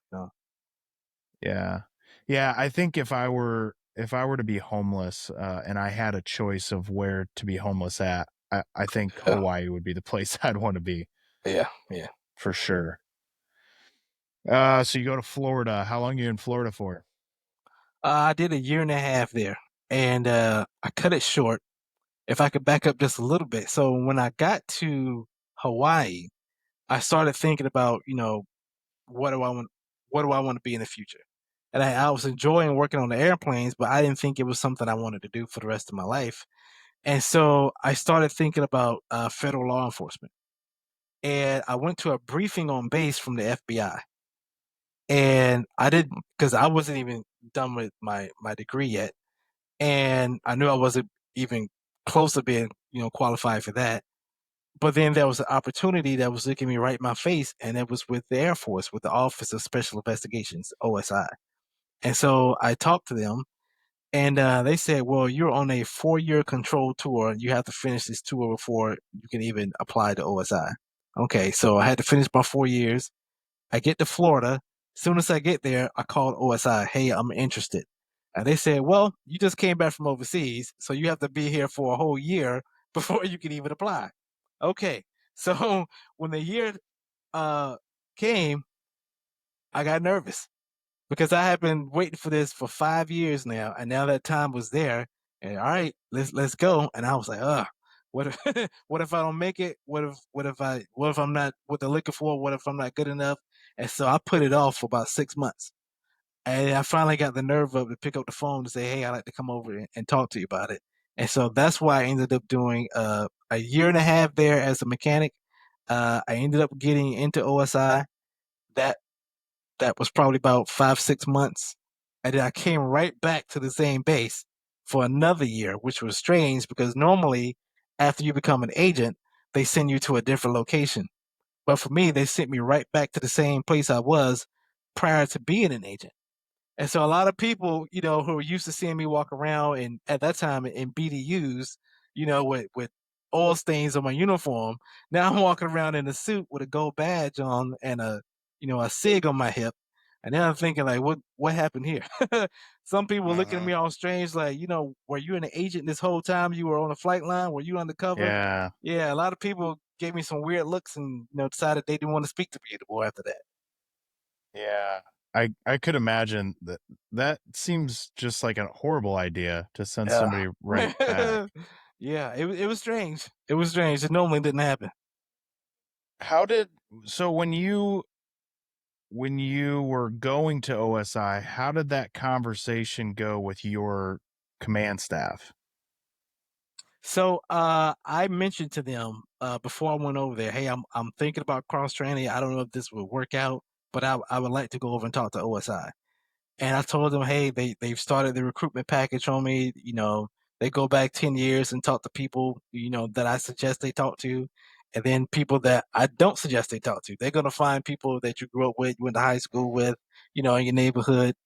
Speaker 2: Yeah. Yeah, I think if I were to be homeless, and I had a choice of where to be homeless at, I think
Speaker 1: Yeah,
Speaker 2: Hawaii would be the place I'd want to be
Speaker 1: yeah, yeah.
Speaker 2: for sure. So you go to Florida. How long are you in Florida for?
Speaker 1: I did a year and a half there, and I cut it short. If I could back up just a little bit, so when I got to Hawaii, I started thinking about what do I want, what do I want to be in the future, and I was enjoying working on the airplanes, but I didn't think it was something I wanted to do for the rest of my life. And so I started thinking about federal law enforcement. And I went to a briefing on base from the FBI. And I didn't, because I wasn't even done with my degree yet. And I knew I wasn't even close to being, qualified for that. But then there was an opportunity that was looking me right in my face, and it was with the Air Force, with the Office of Special Investigations, OSI. And so I talked to them. And they said, well, you're on a 4-year control tour. You have to finish this tour before you can even apply to OSI. Okay, so I had to finish my 4 years. I get to Florida. As soon as I get there, I called OSI. Hey, I'm interested. And they said, well, you just came back from overseas, so you have to be here for a whole year before you can even apply. Okay, so when the year uh, came, I got nervous because I have been waiting for this for 5 years now, and now that time was there. And all right, let's go. And I was like, what if what if I don't make it? What if I'm not what they're looking for? What if I'm not good enough? And so I put it off for about 6 months. And I finally got the nerve up to pick up the phone to say, hey, I'd like to come over and talk to you about it. And so that's why I ended up doing a year and a half there as a mechanic. I ended up getting into OSI. That that was probably about 5, 6 months. And then I came right back to the same base for another year, which was strange because normally after you become an agent, they send you to a different location. But for me, they sent me right back to the same place I was prior to being an agent. And so a lot of people, who were used to seeing me walk around and at that time in BDUs, with oil stains on my uniform, now I'm walking around in a suit with a gold badge on and a SIG on my hip. And then I'm thinking like, what happened here? Some people looking at
Speaker 2: Mhm.
Speaker 1: me all strange, like, were you an agent this whole time you were on a flight line? Were you undercover?
Speaker 2: Yeah.
Speaker 1: Yeah, a lot of people gave me some weird looks and decided they didn't want to speak to me anymore after that.
Speaker 2: Yeah. I could imagine that that seems just like a horrible idea to send
Speaker 1: Yeah.
Speaker 2: somebody right back.
Speaker 1: Yeah, it was strange. It was strange. It normally didn't happen.
Speaker 2: How did so when you were going to OSI, how did that conversation go with your command staff?
Speaker 1: So, I mentioned to them, before I went over there, "Hey, I'm thinking about cross training. I don't know if this would work out, but I would like to go over and talk to OSI." And I told them, "Hey, they've started the recruitment package on me. You know, they go back 10 years and talk to people, you know, that I suggest they talk to, and then people that I don't suggest they talk to. They're gonna find people that you grew up with, you went to high school with, you know, in your neighborhood."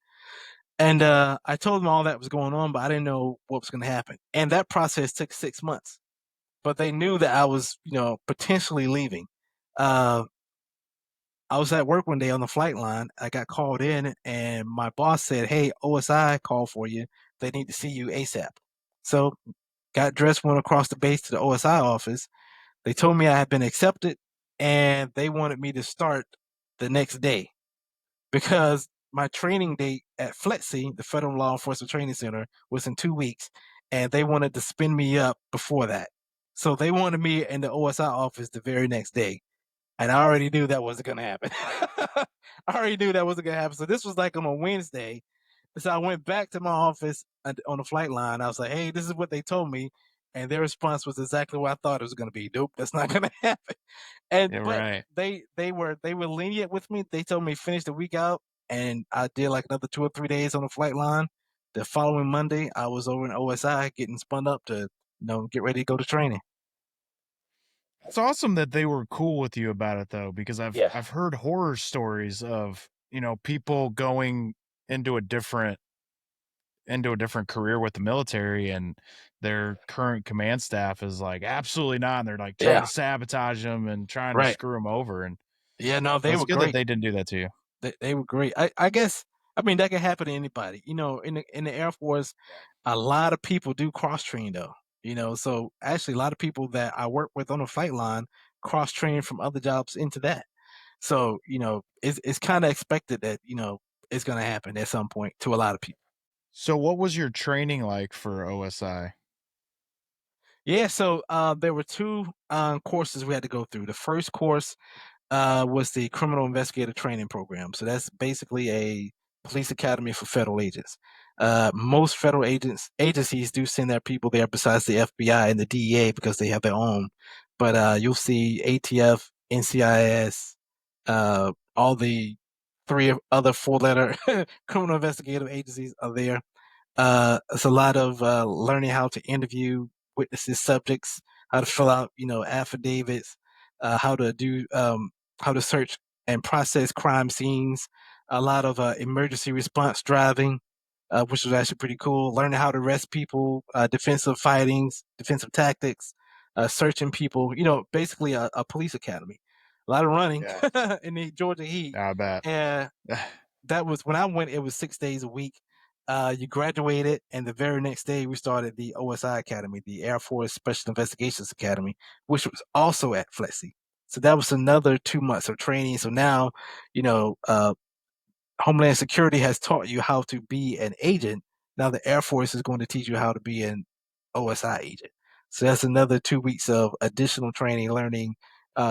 Speaker 1: And I told them all that was going on, but I didn't know what was gonna happen. And that process took 6 months, but they knew that I was, you know, potentially leaving. Uh, I was at work one day on the flight line. I got called in, and my boss said, "Hey, OSI called for you. They need to see you ASAP." So, got dressed, went across the base to the OSI office. They told me I had been accepted, and they wanted me to start the next day because my training date at FLETC, the Federal Law Enforcement Training Center, was in 2 weeks, and they wanted to spin me up before that. So they wanted me in the OSI office the very next day. And I already knew that wasn't gonna happen. I already knew that wasn't gonna happen. So this was like on a Wednesday. So I went back to my office on the flight line. I was like, "Hey, this is what they told me," and their response was exactly what I thought it was gonna be. Nope, that's not gonna happen. And
Speaker 2: Yeah,
Speaker 1: but
Speaker 2: right.
Speaker 1: they were lenient with me. They told me finish the week out, and I did like another 2 or 3 days on the flight line. The following Monday, I was over in OSI getting spun up to get ready to go to training.
Speaker 2: It's awesome that they were cool with you about it though, because
Speaker 1: Yeah,
Speaker 2: I've heard horror stories of, people going into a different into a different career with the military and their current command staff is like, absolutely not. And they're like trying
Speaker 1: yeah,
Speaker 2: to sabotage them and trying to
Speaker 1: right.
Speaker 2: screw them over. And
Speaker 1: Yeah, no, they
Speaker 2: that's
Speaker 1: were
Speaker 2: good that
Speaker 1: great.
Speaker 2: they didn't do that to you.
Speaker 1: They were great. I guess I mean that can happen to anybody. You know, in the Air Force, a lot of people do cross train though. You know, so actually a lot of people that I work with on the flight line cross train from other jobs into that. So, it's kind of expected that, it's going to happen at some point to a lot of people.
Speaker 2: So what was your training like for OSI?
Speaker 1: Yeah, so there were two courses we had to go through. The first course was the criminal investigator training program. So that's basically a police academy for federal agents. Most federal agencies do send their people there besides the FBI and the DEA because they have their own. But you'll see ATF, NCIS, all the three other four-letter criminal investigative agencies are there. It's a lot of learning how to interview witnesses, subjects, how to fill out, affidavits, how to do, how to search and process crime scenes. A lot of emergency response driving, which was actually pretty cool. Learning how to arrest people, defensive fightings, defensive tactics, searching people. Basically a police academy. A lot of running
Speaker 2: Yeah,
Speaker 1: in the Georgia heat,
Speaker 2: I bet.
Speaker 1: and that was when I went. It was 6 days a week. You graduated, and the very next day we started the OSI Academy, the Air Force Special Investigations Academy, which was also at FLEXI. So that was another 2 months of training. So now, you know, uh, Homeland Security has taught you how to be an agent. Now the Air Force is going to teach you how to be an OSI agent. So that's another 2 weeks of additional training, learning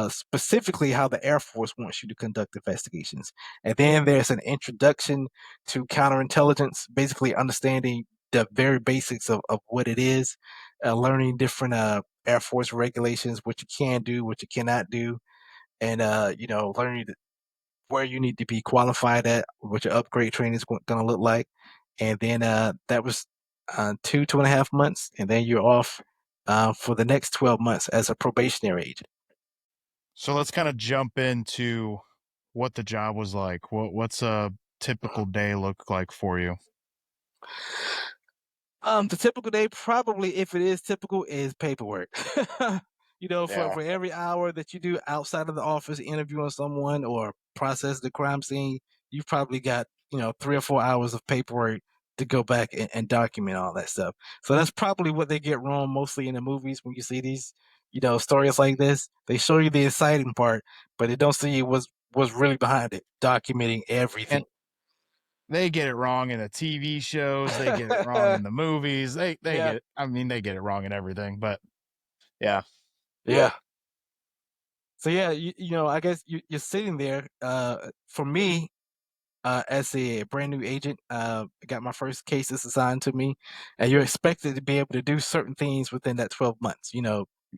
Speaker 1: specifically how the Air Force wants you to conduct investigations. And then there's an introduction to counterintelligence, basically understanding the very basics of what it is, learning different Air Force regulations, what you can do, what you cannot do, and learning where you need to be qualified at, what your upgrade training is going to look like. And then that was 2.5 months, and then you're off for the next 12 months as a probationary agent.
Speaker 2: So let's kind of jump into what the job was like. What's a typical day look like for you?
Speaker 1: The typical day, probably if it is typical, is paperwork. For
Speaker 2: Yeah.
Speaker 1: for every hour that you do outside of the office interviewing someone or process the crime scene, you've probably got 3 or 4 hours of paperwork to go back and document all that stuff. So that's probably what they get wrong mostly in the movies when you see these stories like this. They show you the exciting part, but they don't see what's really behind it, documenting
Speaker 2: And
Speaker 1: everything.
Speaker 2: they get it wrong in the TV shows, they get it wrong in the movies. They
Speaker 1: Yeah,
Speaker 2: get it. I mean, they get it wrong in everything. But yeah,
Speaker 1: yeah. So yeah, I guess you're sitting there. For me, as a brand new agent, I got my first cases assigned to me, and you're expected to be able to do certain things within that 12 months.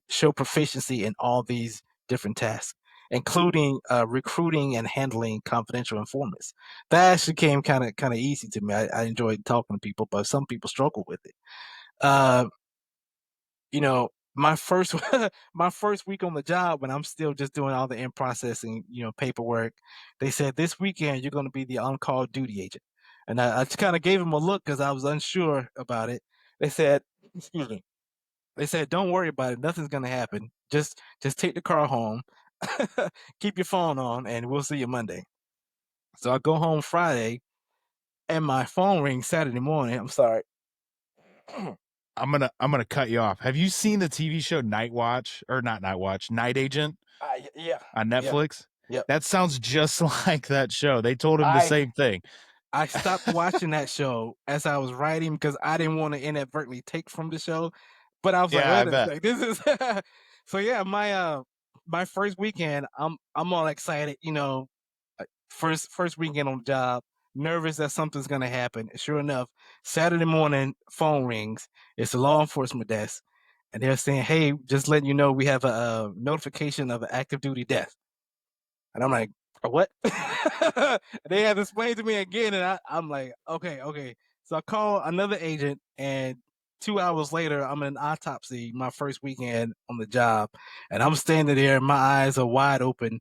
Speaker 1: Show proficiency in all these different tasks, including recruiting and handling confidential informants. That actually came kind of easy to me. I enjoyed talking to people, but some people struggle with it. Uh, my first my first week on the job when I'm still just doing all the in processing, paperwork, they said this weekend you're going to be the on call duty agent, and I just kind of gave them a look because I was unsure about it. They said, excuse me, they said don't worry about it, nothing's going to happen. Just take the car home, keep your phone on, and we'll see you Monday. So I go home Friday, and my phone rings Saturday morning. I'm sorry.
Speaker 2: I'm gonna cut you off. Have you seen the TV show Night Watch or not Night Watch, Night Agent
Speaker 1: Yeah,
Speaker 2: on
Speaker 1: yeah,
Speaker 2: Netflix?
Speaker 1: yep.
Speaker 2: That sounds just like that show. They told him the
Speaker 1: I
Speaker 2: same thing.
Speaker 1: I stopped watching that show as I was writing because I didn't want to inadvertently take from the show. But I was like,
Speaker 2: Yeah, I
Speaker 1: wait a
Speaker 2: bet.
Speaker 1: second, this is so yeah, my first weekend, I'm all excited, first weekend on the job, nervous that something's gonna happen. Sure enough, Saturday morning, phone rings. It's a law enforcement desk, and they're saying, "Hey, just letting you know, we have a notification of an active duty death." And I'm like, what? They had to explain to me again, and I'm like, okay, okay. So I call another agent, and 2 hours later, I'm in an autopsy, my first weekend on the job, and I'm standing there, and my eyes are wide open,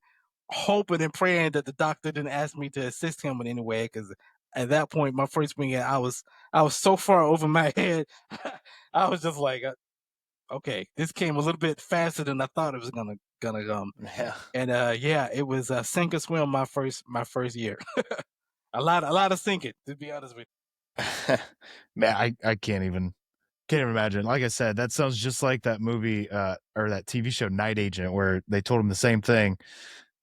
Speaker 1: hoping and praying that the doctor didn't ask me to assist him in any way, because at that point, my first weekend, I was so far over my head, I was just like, okay, this came a little bit faster than I thought it was gonna come.
Speaker 2: Yeah.
Speaker 1: And yeah, it was sink or swim my first year. A lot of sinking, to be honest with
Speaker 2: Man, I can't even imagine. Like I said, that sounds just like that movie or that TV show Night Agent where they told him the same thing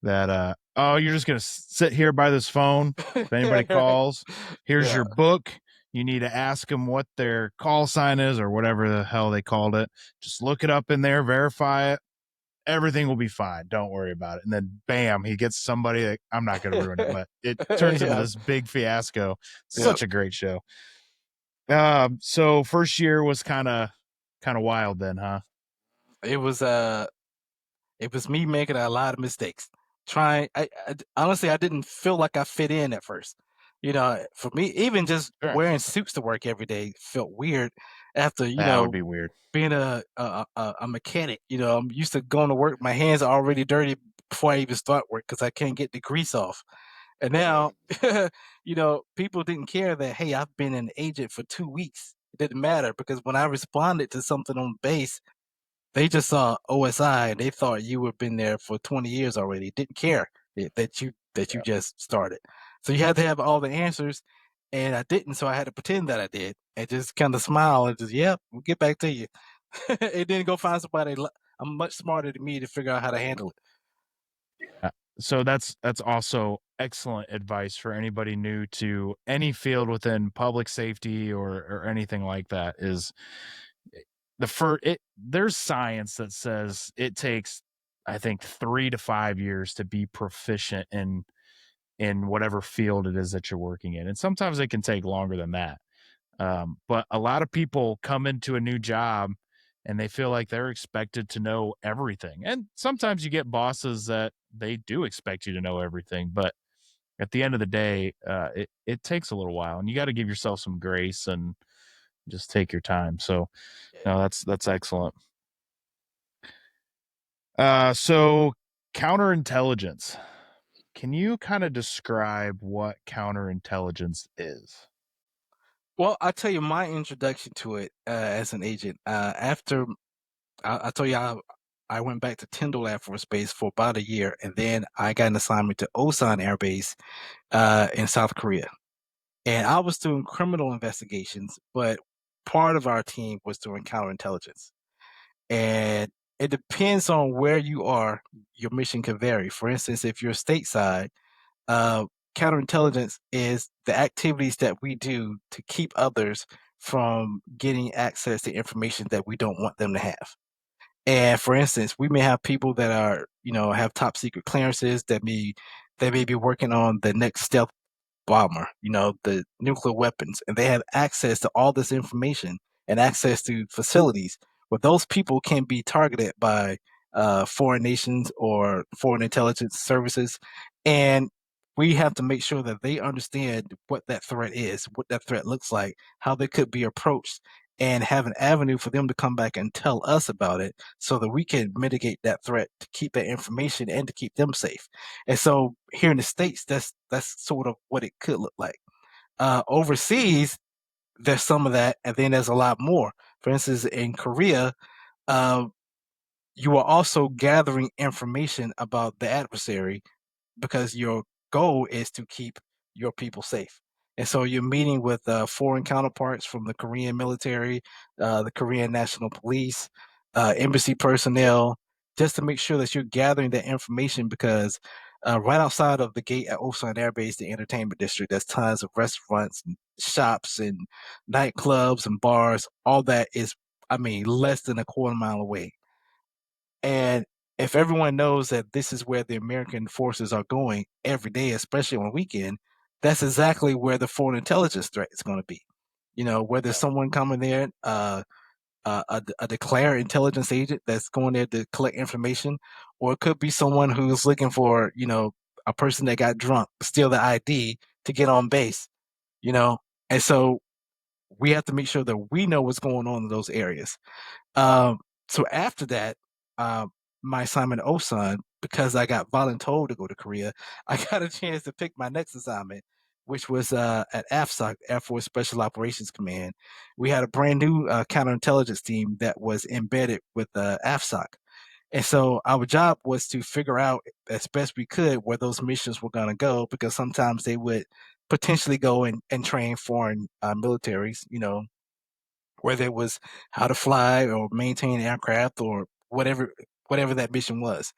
Speaker 2: that oh, you're just gonna sit here by this phone.
Speaker 1: you.
Speaker 2: If anybody calls, here's
Speaker 1: Yeah,
Speaker 2: your book. You need to ask them what their call sign is or whatever the hell they called it. Just look it up in there, verify it. Everything will be fine. Don't worry about it. And then bam, he gets somebody that I'm not going to ruin it, but it turns into
Speaker 1: yeah,
Speaker 2: this big fiasco.
Speaker 1: yeah.
Speaker 2: Such a great show. So first year was kind of wild then, huh?
Speaker 1: It was it was me making a lot of mistakes. Honestly, I didn't feel like I fit in at first. For me, even just
Speaker 2: Sure.
Speaker 1: wearing suits to work every day felt weird after
Speaker 2: That would be weird.
Speaker 1: being a mechanic. I'm used to going to work. My hands are already dirty before I even start work because I can't get the grease off. And now, people didn't care that, hey, I've been an agent for 2 weeks. It didn't matter because when I responded to something on base, they just saw OSI and they thought you had been there for 20 years already. Didn't care that you
Speaker 2: Yeah.
Speaker 1: just started. So you had to have all the answers, and I didn't. So I had to pretend that I did and just kind of smile and just, yep, we'll get back to you. And then go find somebody much smarter than me to figure out how to handle it.
Speaker 2: So that's also excellent advice for anybody new to any field within public safety or anything like that is there's science that says it takes I think 3 to 5 years to be proficient in whatever field it is that you're working in. And sometimes it can take longer than that. But a lot of people come into a new job and they feel like they're expected to know everything. And sometimes you get bosses that they do expect you to know everything. But at the end of the day, it takes a little while and you got to give yourself some grace and just take your time. So, no, that's excellent. So counterintelligence. Can you kind of describe what counterintelligence is?
Speaker 1: Well, I'll tell you my introduction to it as an agent. After I told you I went back to Tyndall Air Force Base for about a year, and then I got an assignment to Osan Air Base in South Korea. And I was doing criminal investigations, but part of our team was doing counterintelligence. And it depends on where you are, your mission can vary. For instance, if you're stateside, counterintelligence is the activities that we do to keep others from getting access to information that we don't want them to have. And for instance, we may have people that are, have top secret clearances that may be working on the next stealth bomber, the nuclear weapons, and they have access to all this information and access to facilities where those people can be targeted by foreign nations or foreign intelligence services. And we have to make sure that they understand what that threat is, what that threat looks like, how they could be approached, and have an avenue for them to come back and tell us about it so that we can mitigate that threat to keep that information and to keep them safe. And so here in the States, that's sort of what it could look like. Overseas, there's some of that, and then there's a lot more. For instance, in Korea, uh, you are also gathering information about the adversary because your goal is to keep your people safe. And so you're meeting with foreign counterparts from the Korean military, the Korean National Police, embassy personnel, just to make sure that you're gathering that information because right outside of the gate at Osan Air Base, the entertainment district, there's tons of restaurants and shops and nightclubs and bars. All that is, I mean, less than a quarter mile away. And if everyone knows that this is where the American forces are going every day, especially on the weekend, that's exactly where the foreign intelligence threat is going to be. Whether
Speaker 2: Yeah.
Speaker 1: someone coming there, a declared intelligence agent that's going there to collect information, or it could be someone who's looking for, a person that got drunk, steal the ID to get on base, you know. And so we have to make sure that we know what's going on in those areas. Um, so after that, uh, my assignment at Osan, because I got voluntold to go to Korea, I got a chance to pick my next assignment, which was at AFSOC, Air Force Special Operations Command. We had a brand new counterintelligence team that was embedded with AFSOC. And so our job was to figure out as best we could where those missions were going to go, because sometimes they would potentially go and train foreign militaries, whether it was how to fly or maintain aircraft or whatever that mission was.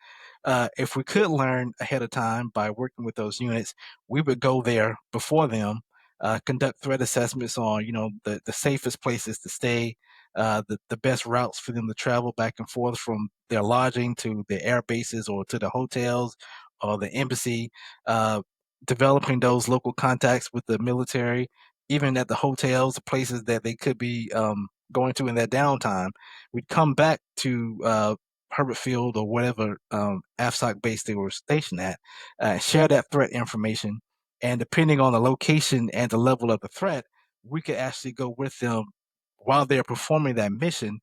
Speaker 1: If we could learn ahead of time by working with those units, we would go there before them, conduct threat assessments on the safest places to stay, the best routes for them to travel back and forth from their lodging to the air bases or to the hotels or the embassy, uh, developing those local contacts with the military even at the hotels, the places that they could be going to in their downtime. We'd come back to Herbert Field or whatever AFSOC base they were stationed at, share that threat information, and depending on the location and the level of the threat, we could actually go with them while they're performing that mission.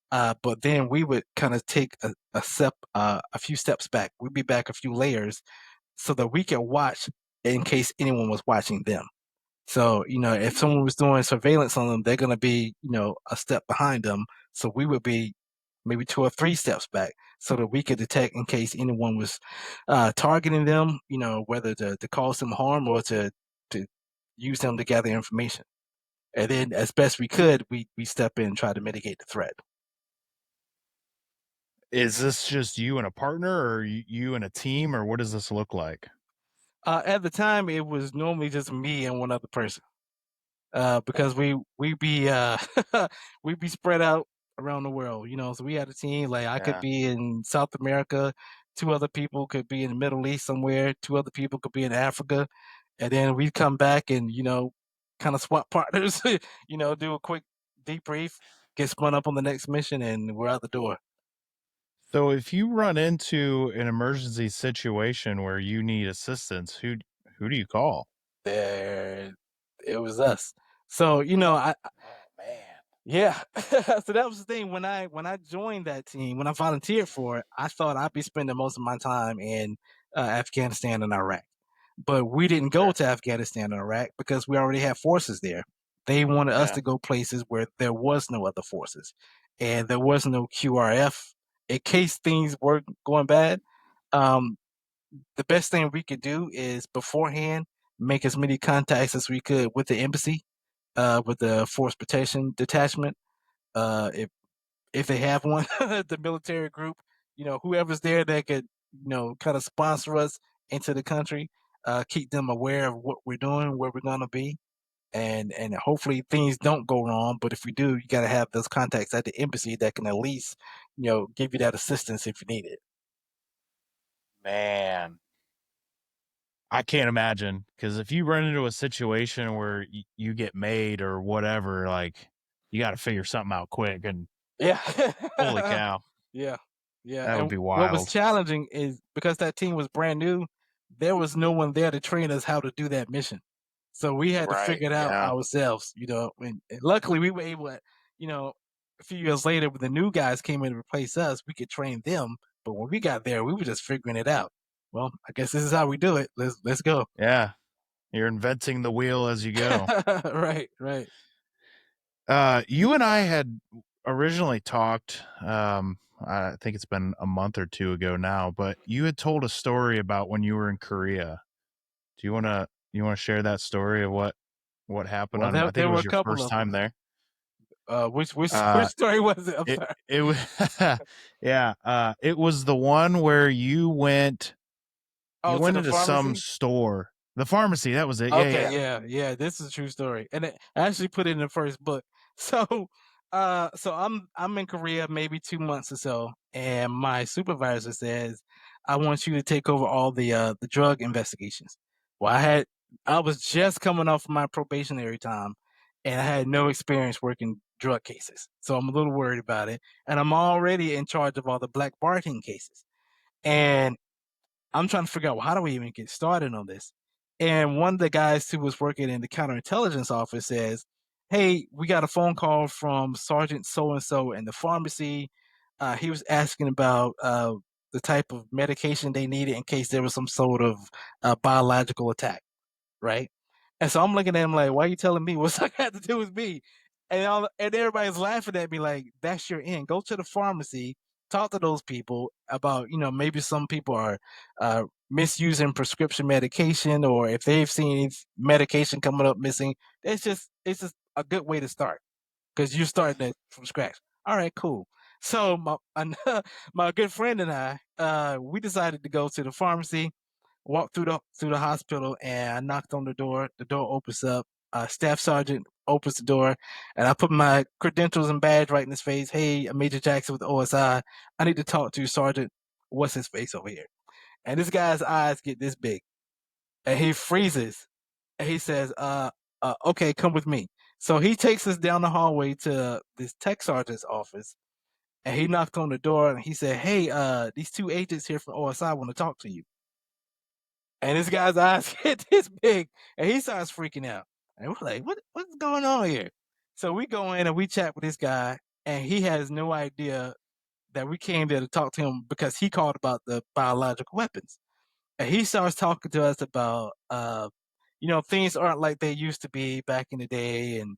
Speaker 1: But then we would kind of take a few steps back. We'd be back a few layers so that we could watch in case anyone was watching them. So, if someone was doing surveillance on them, they're going to be, a step behind them. So we would be maybe two or three steps back so that we could detect in case anyone was targeting them, whether to cause them harm or to use them to gather information. And then as best we could, we step in and try to mitigate the threat.
Speaker 2: Is this just you and a partner, or you and a team, or what does this look like?
Speaker 1: At the time, it was normally just me and one other person. Because we be we be spread out around the world, So we had a team like I could
Speaker 2: Yeah.
Speaker 1: be in South America, two other people could be in the Middle East somewhere, two other people could be in Africa, and then we come back and kind of swap partners, do a quick debrief, get spun up on the next mission, and we're out the door.
Speaker 2: So if you run into an emergency situation where you need assistance, who do you call?
Speaker 1: There, it was us. So
Speaker 2: Oh man.
Speaker 1: yeah. So that was the thing when I joined that team, when I volunteered for it, I thought I'd be spending most of my time in Afghanistan and Iraq. But we didn't go
Speaker 2: Sure.
Speaker 1: to Afghanistan and Iraq because we already had forces there. They wanted us
Speaker 2: Yeah.
Speaker 1: to go places where there was no other forces and there was no QRF in case things were going bad. Um, the best thing we could do is beforehand make as many contacts as we could with the embassy, with the force protection detachment, if they have one, the military group, whoever's there that could, kind of sponsor us into the country. keep them aware of what we're doing, where we're gonna be, and hopefully things don't go wrong. But if we do, you got to have those contacts at the embassy that can at least give you that assistance if you need it.
Speaker 2: Man, I can't imagine because if you run into a situation where you get made or whatever, like you got to figure something out quick. And
Speaker 1: Yeah.
Speaker 2: holy cow,
Speaker 1: Yeah. Yeah,
Speaker 2: that would
Speaker 1: and
Speaker 2: be
Speaker 1: what was
Speaker 2: wild.
Speaker 1: challenging is because that team was brand new, there was no one there to train us how to do that mission. So we had to
Speaker 2: Right.
Speaker 1: figure it out
Speaker 2: Yeah.
Speaker 1: ourselves, and luckily we were able to, a few years later when the new guys came in to replace us, we could train them, but when we got there, we were just figuring it out. Well, I guess this is how we do it. Let's go.
Speaker 2: Yeah. You're inventing the wheel as you go.
Speaker 1: Right, right.
Speaker 2: You and I had originally talked, I think it's been a month or two ago now, but you had told a story about when you were in Korea. Do you wanna share that story of what happened
Speaker 1: Well,
Speaker 2: on, I think
Speaker 1: there
Speaker 2: it
Speaker 1: were
Speaker 2: was
Speaker 1: a
Speaker 2: your
Speaker 1: couple
Speaker 2: first
Speaker 1: of
Speaker 2: time
Speaker 1: them.
Speaker 2: there?
Speaker 1: Which
Speaker 2: Uh,
Speaker 1: story was it? I'm
Speaker 2: it
Speaker 1: sorry.
Speaker 2: it was yeah, it was the one where you
Speaker 1: Oh, to
Speaker 2: went
Speaker 1: the
Speaker 2: into some
Speaker 1: pharmacy?
Speaker 2: store. The pharmacy, that was it. Yeah,
Speaker 1: Okay,
Speaker 2: yeah.
Speaker 1: yeah, yeah, this is a true story, and I actually put it in the first book. So, I'm in Korea maybe 2 months or so, and my supervisor says, "I want you to take over all the drug investigations." Well, I was just coming off my probationary time, and I had no experience working drug cases, so I'm a little worried about it, and I'm already in charge of all the black barking cases, and I'm trying to figure out, well, how do we even get started on this? And one of the guys who was working in the counterintelligence office says, "Hey, we got a phone call from Sergeant so and so in the pharmacy. He was asking about the type of medication they needed in case there was some sort of biological attack." Right? And so I'm looking at him like, "Why are you telling me? What's that got to do with me?" And everybody's laughing at me like, "That's your end. Go to the pharmacy, talk to those people about, maybe some people are misusing prescription medication, or if they've seen medication coming up missing. It's just a good way to start because you're starting it from scratch." All right, cool. So my good friend and I, we decided to go to the pharmacy, walked through the hospital, and I knocked on the door. The door opens up. Staff sergeant opens the door, and I put my credentials and badge right in his face. "Hey, I'm Major Jackson with OSI. I need to talk to you, Sergeant. What's his face over here?" And this guy's eyes get this big, and he freezes, and he says, "Okay, come with me." So he takes us down the hallway to this tech sergeant's office, and he knocked on the door, and he said, "Hey, these two agents here from OSI want to talk to you." And this guy's eyes get this big, and he starts freaking out. And we're like, what's going on here? So we go in and we chat with this guy, and he has no idea that we came there to talk to him because he called about the biological weapons. And he starts talking to us about, things aren't like they used to be back in the day. And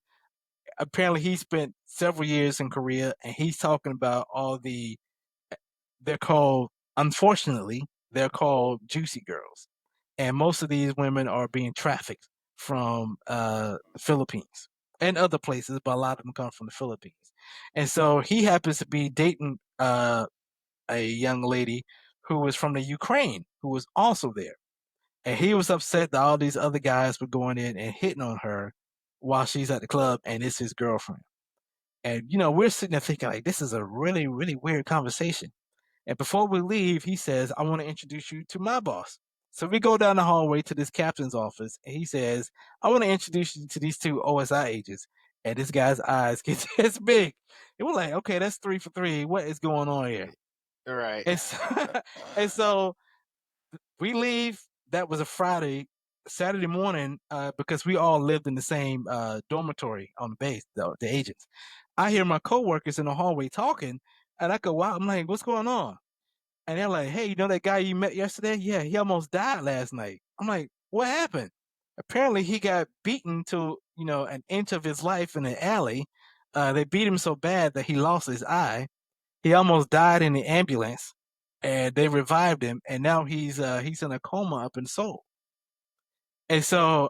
Speaker 1: apparently he spent several years in Korea, and he's talking about all they're called, unfortunately, they're called juicy girls, and most of these women are being trafficked from the Philippines and other places, but a lot of them come from the Philippines. And so he happens to be dating a young lady who was from the Ukraine, who was also there, and he was upset that all these other guys were going in and hitting on her while she's at the club, and it's his girlfriend. And we're sitting there thinking like, this is a really, really weird conversation. And before we leave, he says, "I want to introduce you to my boss." So we go down the hallway to this captain's office, and he says, "I want to introduce you to these two OSI agents." And this guy's eyes get this big. And we're like, "Okay, that's 3 for 3. What is going on here?"
Speaker 2: Right.
Speaker 1: And so, and so we leave. That was a Friday. Saturday morning, because we all lived in the same dormitory on the base, the agents. I hear my coworkers in the hallway talking, and I go, "Wow!" I'm like, "What's going on?" And they're like, "Hey, you know that guy you met yesterday? Yeah, he almost died last night." I'm like, "What happened?" Apparently, he got beaten to, an inch of his life in an alley. They beat him so bad that he lost his eye. He almost died in the ambulance, and they revived him, and now he's in a coma up in Seoul. And so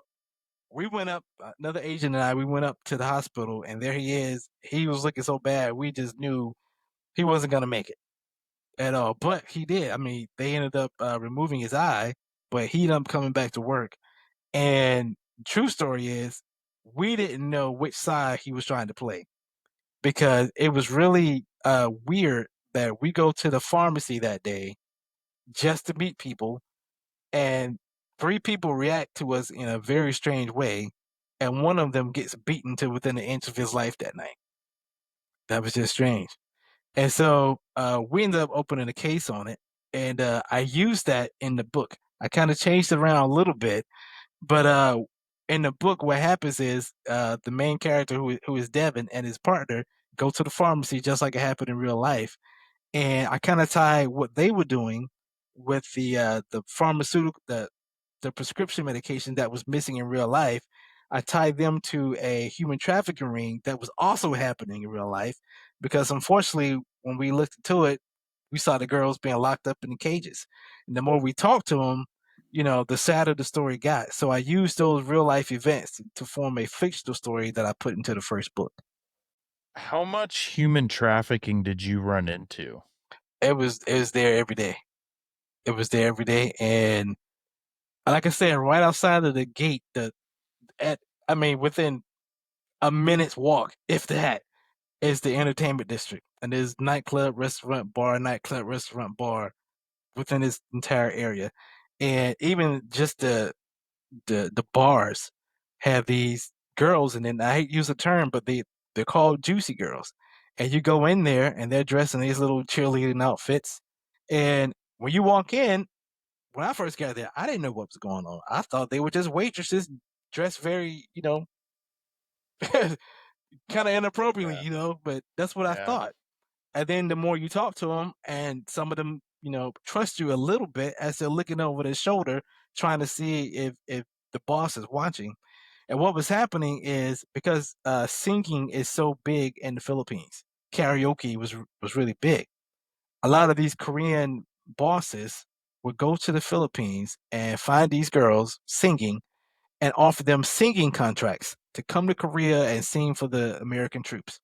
Speaker 1: we went up, another agent and I, we went up to the hospital, and there he is. He was looking so bad, we just knew he wasn't gonna make it at all. But he did. I mean, they ended up removing his eye, but he ended up coming back to work. And true story is, we didn't know which side he was trying to play because it was really weird that we go to the pharmacy that day just to meet people, and three people react to us in a very strange way, and one of them gets beaten to within an inch of his life that night. That was just strange. And so we ended up opening a case on it, and I used that in the book. I kind of changed it around a little bit, but in the book, what happens is the main character, who is Devin, and his partner go to the pharmacy just like it happened in real life, and I kind of tie what they were doing with the pharmaceutical the prescription medication that was missing in real life. I tied them to a human trafficking ring that was also happening in real life, because unfortunately, when we looked into it, we saw the girls being locked up in cages, and the more we talked to them, the sadder the story got. So I used those real life events to form a fictional story that I put into the first book.
Speaker 2: How much human trafficking did you run into?
Speaker 1: It was there every day. It was there every day, and like I said, right outside of the gate, at I mean, within a minute's walk, if that, is the entertainment district, and there's nightclub, restaurant, bar within this entire area, and even just the bars have these girls, and then I hate to use the term, but they're called juicy girls, and you go in there, and they're dressed in these little cheerleading outfits, and when you walk in, when I first got there, I didn't know what was going on. I thought they were just waitresses dressed very, kind of inappropriately,
Speaker 2: Yeah.
Speaker 1: but that's what I
Speaker 2: Yeah.
Speaker 1: thought. And then the more you talk to them, and some of them, trust you a little bit as they're looking over their shoulder, trying to see if the boss is watching. And what was happening is, because singing is so big in the Philippines, karaoke was really big. A lot of these Korean bosses would go to the Philippines and find these girls singing and offer them singing contracts to come to Korea and sing for the American troops.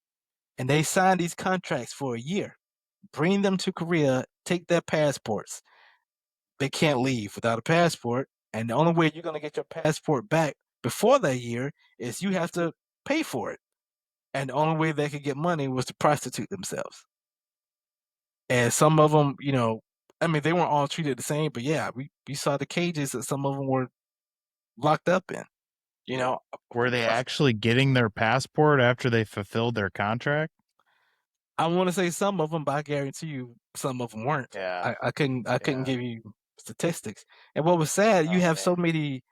Speaker 1: And they sign these contracts for a year, bring them to Korea, take their passports. They can't leave without a passport. And the only way you're going to get your passport back before that year is you have to pay for it. And the only way they could get money was to prostitute themselves. And some of them, I mean, they weren't all treated the same, but yeah, we saw the cages that some of them were locked up in. You know,
Speaker 2: Were they
Speaker 1: uh,
Speaker 2: actually getting their passport after they fulfilled their contract?
Speaker 1: I want to say some of them, but I guarantee you some of them weren't.
Speaker 2: Yeah.
Speaker 1: I couldn't
Speaker 2: Yeah.
Speaker 1: give you statistics. And what was sad, you
Speaker 2: Oh
Speaker 1: have so
Speaker 2: man.
Speaker 1: many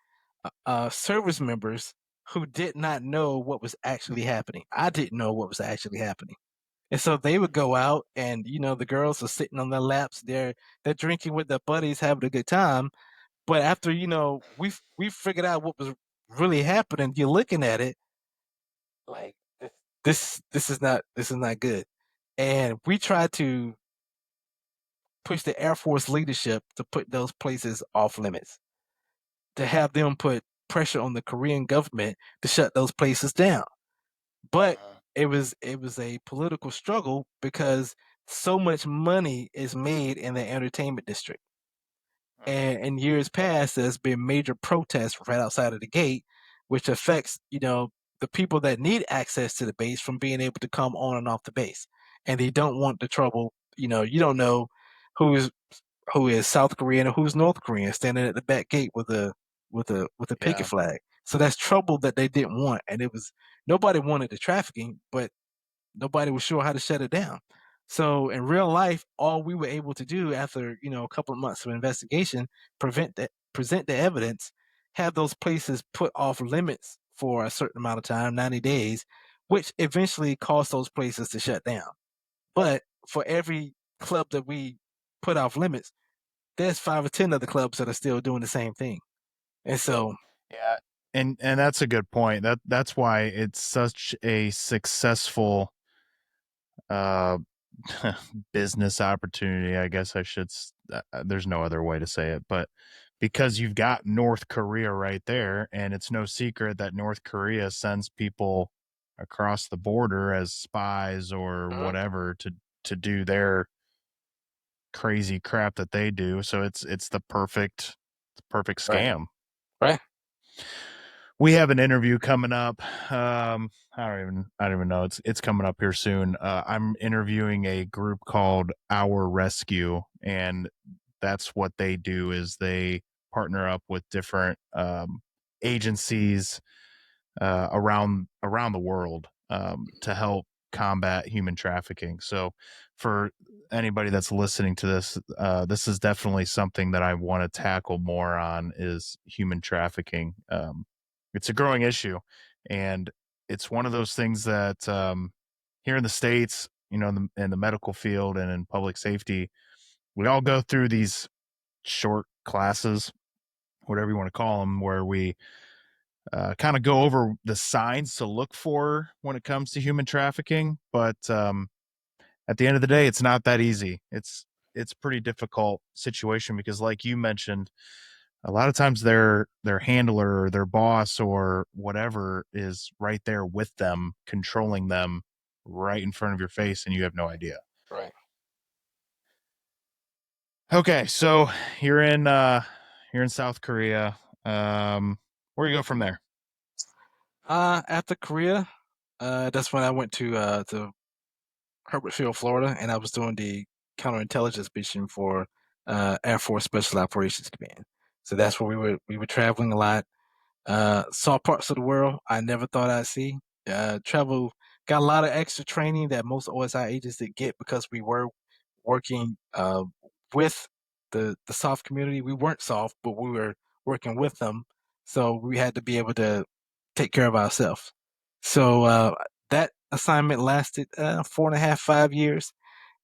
Speaker 1: service members who did not know what was actually happening. I didn't know what was actually happening. And so they would go out, and the girls are sitting on their laps, they're drinking with their buddies, having a good time. But after, we figured out what was really happening, you're looking at it like, this is not good. And we tried to push the Air Force leadership to put those places off limits, to have them put pressure on the Korean government to shut those places down. But
Speaker 2: Uh-huh.
Speaker 1: it was a political struggle because so much money is made in the entertainment district.
Speaker 2: Uh-huh.
Speaker 1: And in years past, there's been major protests right outside of the gate, which affects, the people that need access to the base from being able to come on and off the base. And they don't want the trouble. You don't know who's who is South Korean or who's North Korean standing at the back gate with a picket
Speaker 2: Yeah.
Speaker 1: flag. So that's trouble that they didn't want, and it was nobody wanted the trafficking, but nobody was sure how to shut it down. So in real life, all we were able to do after a couple of months of investigation, present the evidence, have those places put off limits for a certain amount of time, 90 days, which eventually caused those places to shut down. But for every club that we put off limits, there's 5 or 10 other clubs that are still doing the same thing. And so,
Speaker 2: Yeah. And that's a good point. That's why it's such a successful uh business opportunity, I guess there's no other way to say it, but because you've got North Korea right there, and it's no secret that North Korea sends people across the border as spies or
Speaker 1: mhm,
Speaker 2: whatever to do their crazy crap that they do. So it's the perfect It's a perfect
Speaker 1: Right.
Speaker 2: scam.
Speaker 1: Right.
Speaker 2: We have an interview coming up. I don't even know. It's coming up here soon. I'm interviewing a group called Our Rescue, and that's what they do is they partner up with different agencies around the world to help combat human trafficking. So, for anybody that's listening to this, this is definitely something that I want to tackle more on is human trafficking. It's a growing issue, and it's one of those things that here in the states, you know, in the medical field and in public safety, we all go through these short classes, whatever you want to call them, where we kind of go over the signs to look for when it comes to human trafficking. But at the end of the day, it's not that easy. It's pretty difficult situation because, like you mentioned, a lot of times their handler or their boss or whatever is right there with them, controlling them right in front of your face, and you have no idea.
Speaker 1: Right.
Speaker 2: Okay, so you're in uh you're in South Korea. Where you go from there?
Speaker 1: After Korea, that's when I went to Herbert Field, Florida, and I was doing the counterintelligence mission for Air Force Special Operations Command. So that's where we were traveling a lot. Saw parts of the world I never thought I'd see. Travel got a lot of extra training that most OSI agents didn't get because we were working with the soft community. We weren't soft, but we were working with them, so we had to be able to take care of ourselves. So that assignment lasted 4.5, 5 years,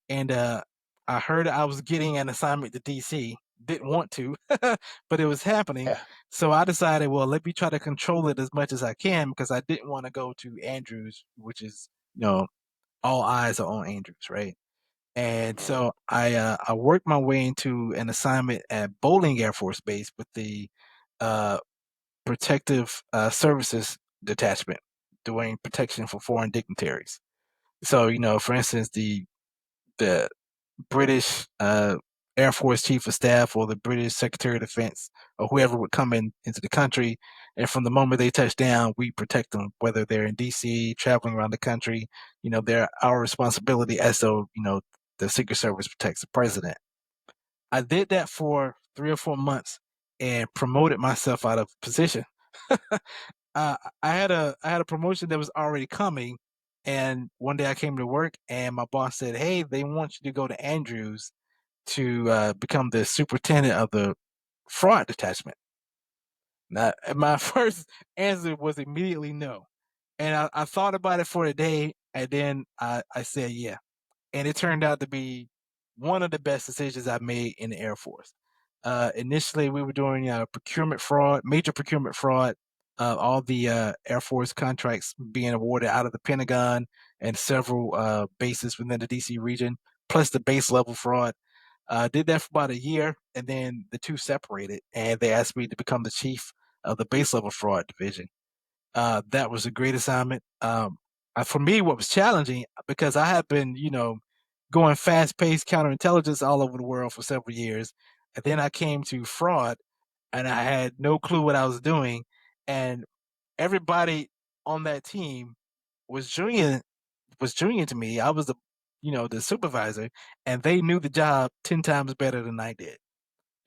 Speaker 1: and I heard I was getting an assignment to DC. Didn't want to, but it was happening.
Speaker 2: Yeah.
Speaker 1: So I decided, well, let me try to control it as much as I can because I didn't want to go to Andrews, which is, all eyes are on Andrews, right? And so I worked my way into an assignment at Bowling Air Force Base with the uh, Protective Services Detachment doing protection for foreign dignitaries. So, for instance, the British Air Force Chief of Staff or the British Secretary of Defense or whoever would come into the country. And from the moment they touch down, we protect them, whether they're in DC, traveling around the country. They're our responsibility as though, the Secret Service protects the president. I did that for 3 or 4 months and promoted myself out of position. I had a promotion that was already coming, and one day I came to work and my boss said, "Hey, they want you to go to Andrews to become the superintendent of the fraud detachment." Now, my first answer was immediately no, and I thought about it for a day, and then I said yeah, and it turned out to be one of the best decisions I made in the Air Force. Initially, we were doing procurement fraud, major procurement fraud, all the Air Force contracts being awarded out of the Pentagon and several bases within the DC region, plus the base level fraud. Did that for about a year, and then the two separated, and they asked me to become the chief of the base level fraud division. That was a great assignment. For me, what was challenging because I had been, going fast-paced counterintelligence all over the world for several years, and then I came to fraud, and I had no clue what I was doing, and everybody on that team was junior to me. I was the supervisor, and they knew the job 10 times better than I did.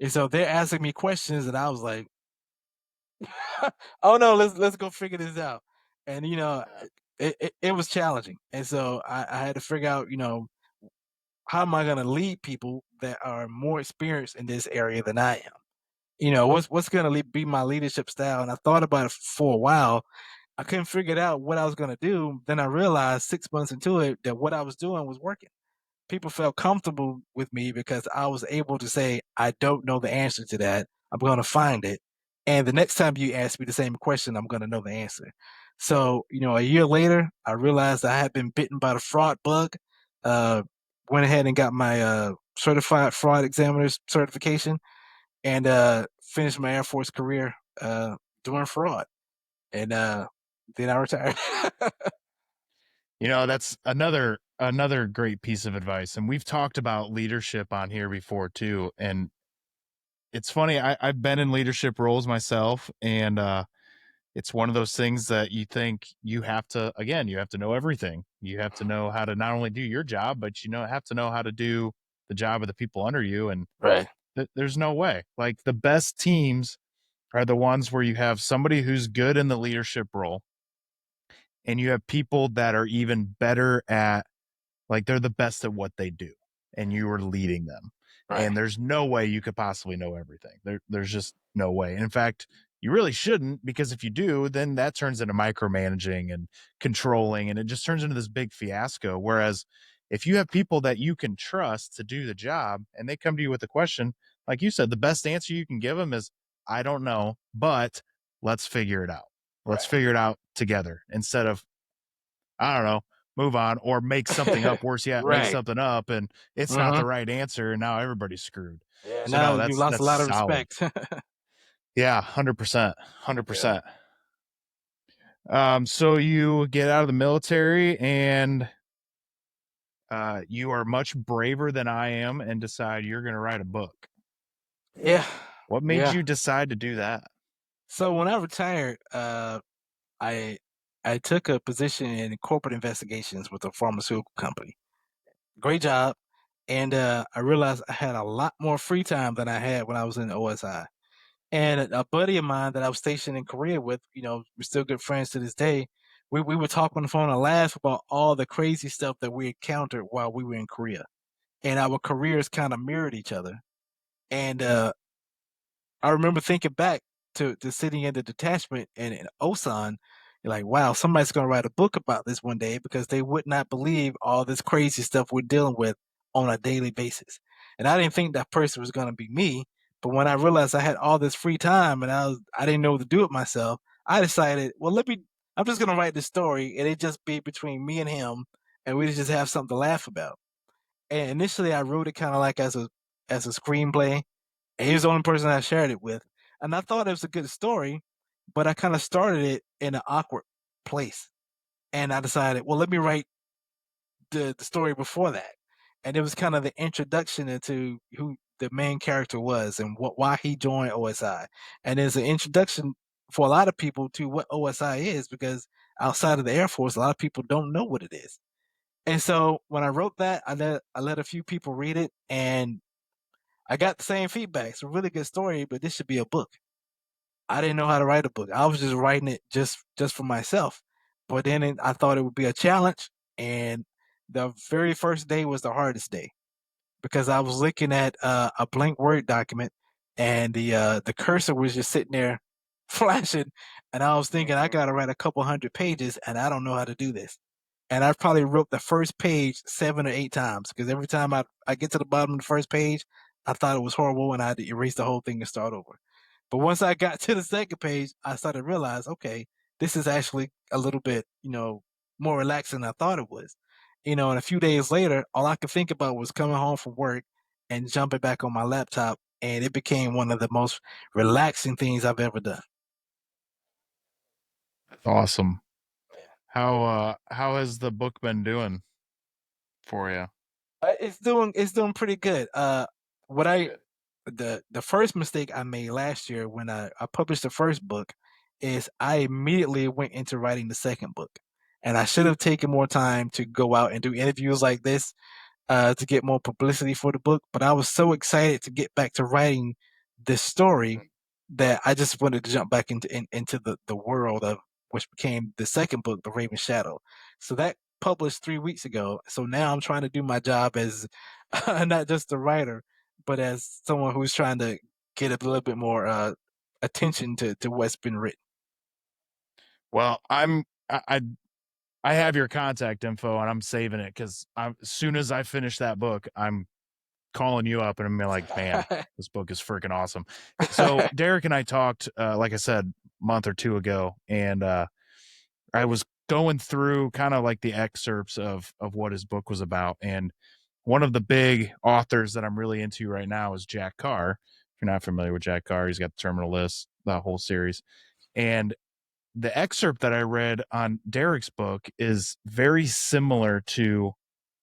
Speaker 1: And so they're asking me questions, and I was like, "Oh no, let's go figure this out." And it was challenging, and so I had to figure out, how am I going to lead people that are more experienced in this area than I am? What's going to be my leadership style? And I thought about it for a while. I couldn't figure it out what I was going to do. Then I realized 6 months into it that what I was doing was working. People felt comfortable with me because I was able to say, I don't know the answer to that. I'm going to find it. And the next time you ask me the same question, I'm going to know the answer. So, a year later, I realized I had been bitten by the fraud bug. Uh, Went ahead and got my certified fraud examiner's certification and finished my Air Force career doing fraud. And then I retired.
Speaker 2: You know, that's another great piece of advice. And we've talked about leadership on here before too. And it's funny. I've been in leadership roles myself, and it's one of those things that you think you have to. Again, you have to know everything. You have to know how to not only do your job, but have to know how to do the job of the people under you. And
Speaker 1: Right.
Speaker 2: there's no way. Like the best teams are the ones where you have somebody who's good in the leadership role, and you have people that are even better at, like, they're the best at what they do, and you are leading them.
Speaker 1: Right.
Speaker 2: And there's no way you could possibly know everything. There's just no way. And in fact, you really shouldn't, because if you do, then that turns into micromanaging and controlling, and it just turns into this big fiasco. Whereas if you have people that you can trust to do the job and they come to you with a question, like you said, the best answer you can give them is, I don't know, but let's figure it out. Let's
Speaker 1: Right.
Speaker 2: figure it out together, instead of, I don't know, move on, or make something up. Worse yet, make
Speaker 1: Right.
Speaker 2: something up and it's not
Speaker 1: Hmm.
Speaker 2: the right answer, and now everybody's screwed.
Speaker 1: Yeah.
Speaker 2: So
Speaker 1: Now
Speaker 2: no,
Speaker 1: you
Speaker 2: that's
Speaker 1: lost a
Speaker 2: that's
Speaker 1: lot of
Speaker 2: solid.
Speaker 1: respect.
Speaker 2: Yeah, 100%,
Speaker 1: Yeah.
Speaker 2: 100%. So you get out of the military, and you are much braver than I am, and decide you're going to write a book.
Speaker 1: Yeah.
Speaker 2: What made
Speaker 1: Yeah.
Speaker 2: you decide to do that?
Speaker 1: So when I retired, I I took a position in corporate investigations with a pharmaceutical company. Great job. And I realized I had a lot more free time than I had when I was in OSI. And a buddy of mine that I was stationed in Korea with, we're still good friends to this day. We would talk on the phone and laugh about all the crazy stuff that we encountered while we were in Korea. And our careers kind of mirrored each other. And I remember thinking back to sitting in the detachment and in Osan, you're like, wow, somebody's gonna write a book about this one day, because they would not believe all this crazy stuff we're dealing with on a daily basis. And I didn't think that person was gonna be me. But when I realized I had all this free time and I didn't know what to do with myself, I decided, well, I'm just gonna write this story and it just be between me and him, and we just have something to laugh about. And initially I wrote it kind of like as a screenplay, and he was the only person I shared it with. And I thought it was a good story, but I kind of started it in an awkward place. And I decided, well, let me write the story before that. And it was kind of the introduction into who the main character was and why he joined OSI. And it's an introduction for a lot of people to what OSI is, because outside of the Air Force, a lot of people don't know what it is. And so when I wrote that, I let a few people read it, and I got the same feedback. It's a really good story, but this should be a book. I didn't know how to write a book. I was just writing it just for myself. But then I thought it would be a challenge, and the very first day was the hardest day, because I was looking at a blank Word document, and the cursor was just sitting there flashing, and I was thinking I
Speaker 2: Mhm.
Speaker 1: got to write a couple hundred pages, and I don't know how to do this. And I probably wrote the first page 7 or 8 times, because every time I get to the bottom of the first page, I thought it was horrible, and I had to erase the whole thing and start over. But once I got to the second page, I started to realize, okay, this is actually a little bit, more relaxing than I thought it was. And a few days later, all I could think about was coming home from work and jumping back on my laptop, and it became one of the most relaxing things I've ever done.
Speaker 2: Awesome.
Speaker 1: Yeah.
Speaker 2: How has the book been doing for you?
Speaker 1: It's doing pretty good. What I
Speaker 2: Good.
Speaker 1: the first mistake I made last year when I published the first book is I immediately went into writing the second book. And I should have taken more time to go out and do interviews like this, to get more publicity for the book. But I was so excited to get back to writing this story
Speaker 2: Mhm.
Speaker 1: that I just wanted to jump back into the world of which became the second book, The Raven Shadow. So that published 3 weeks ago. So now I'm trying to do my job as not just a writer, but as someone who's trying to get a little bit more attention to what's been written.
Speaker 2: Well, I have your contact info, and I'm saving it, because as soon as I finish that book, I'm calling you up, and I'm gonna be like, man, this book is freaking awesome. So Derek and I talked, like I said, month or two ago, and I was going through kind of like the excerpts of what his book was about. And one of the big authors that I'm really into right now is Jack Carr. If you're not familiar with Jack Carr, he's got the Terminal List, the whole series. And the excerpt that I read on Derek's book is very similar to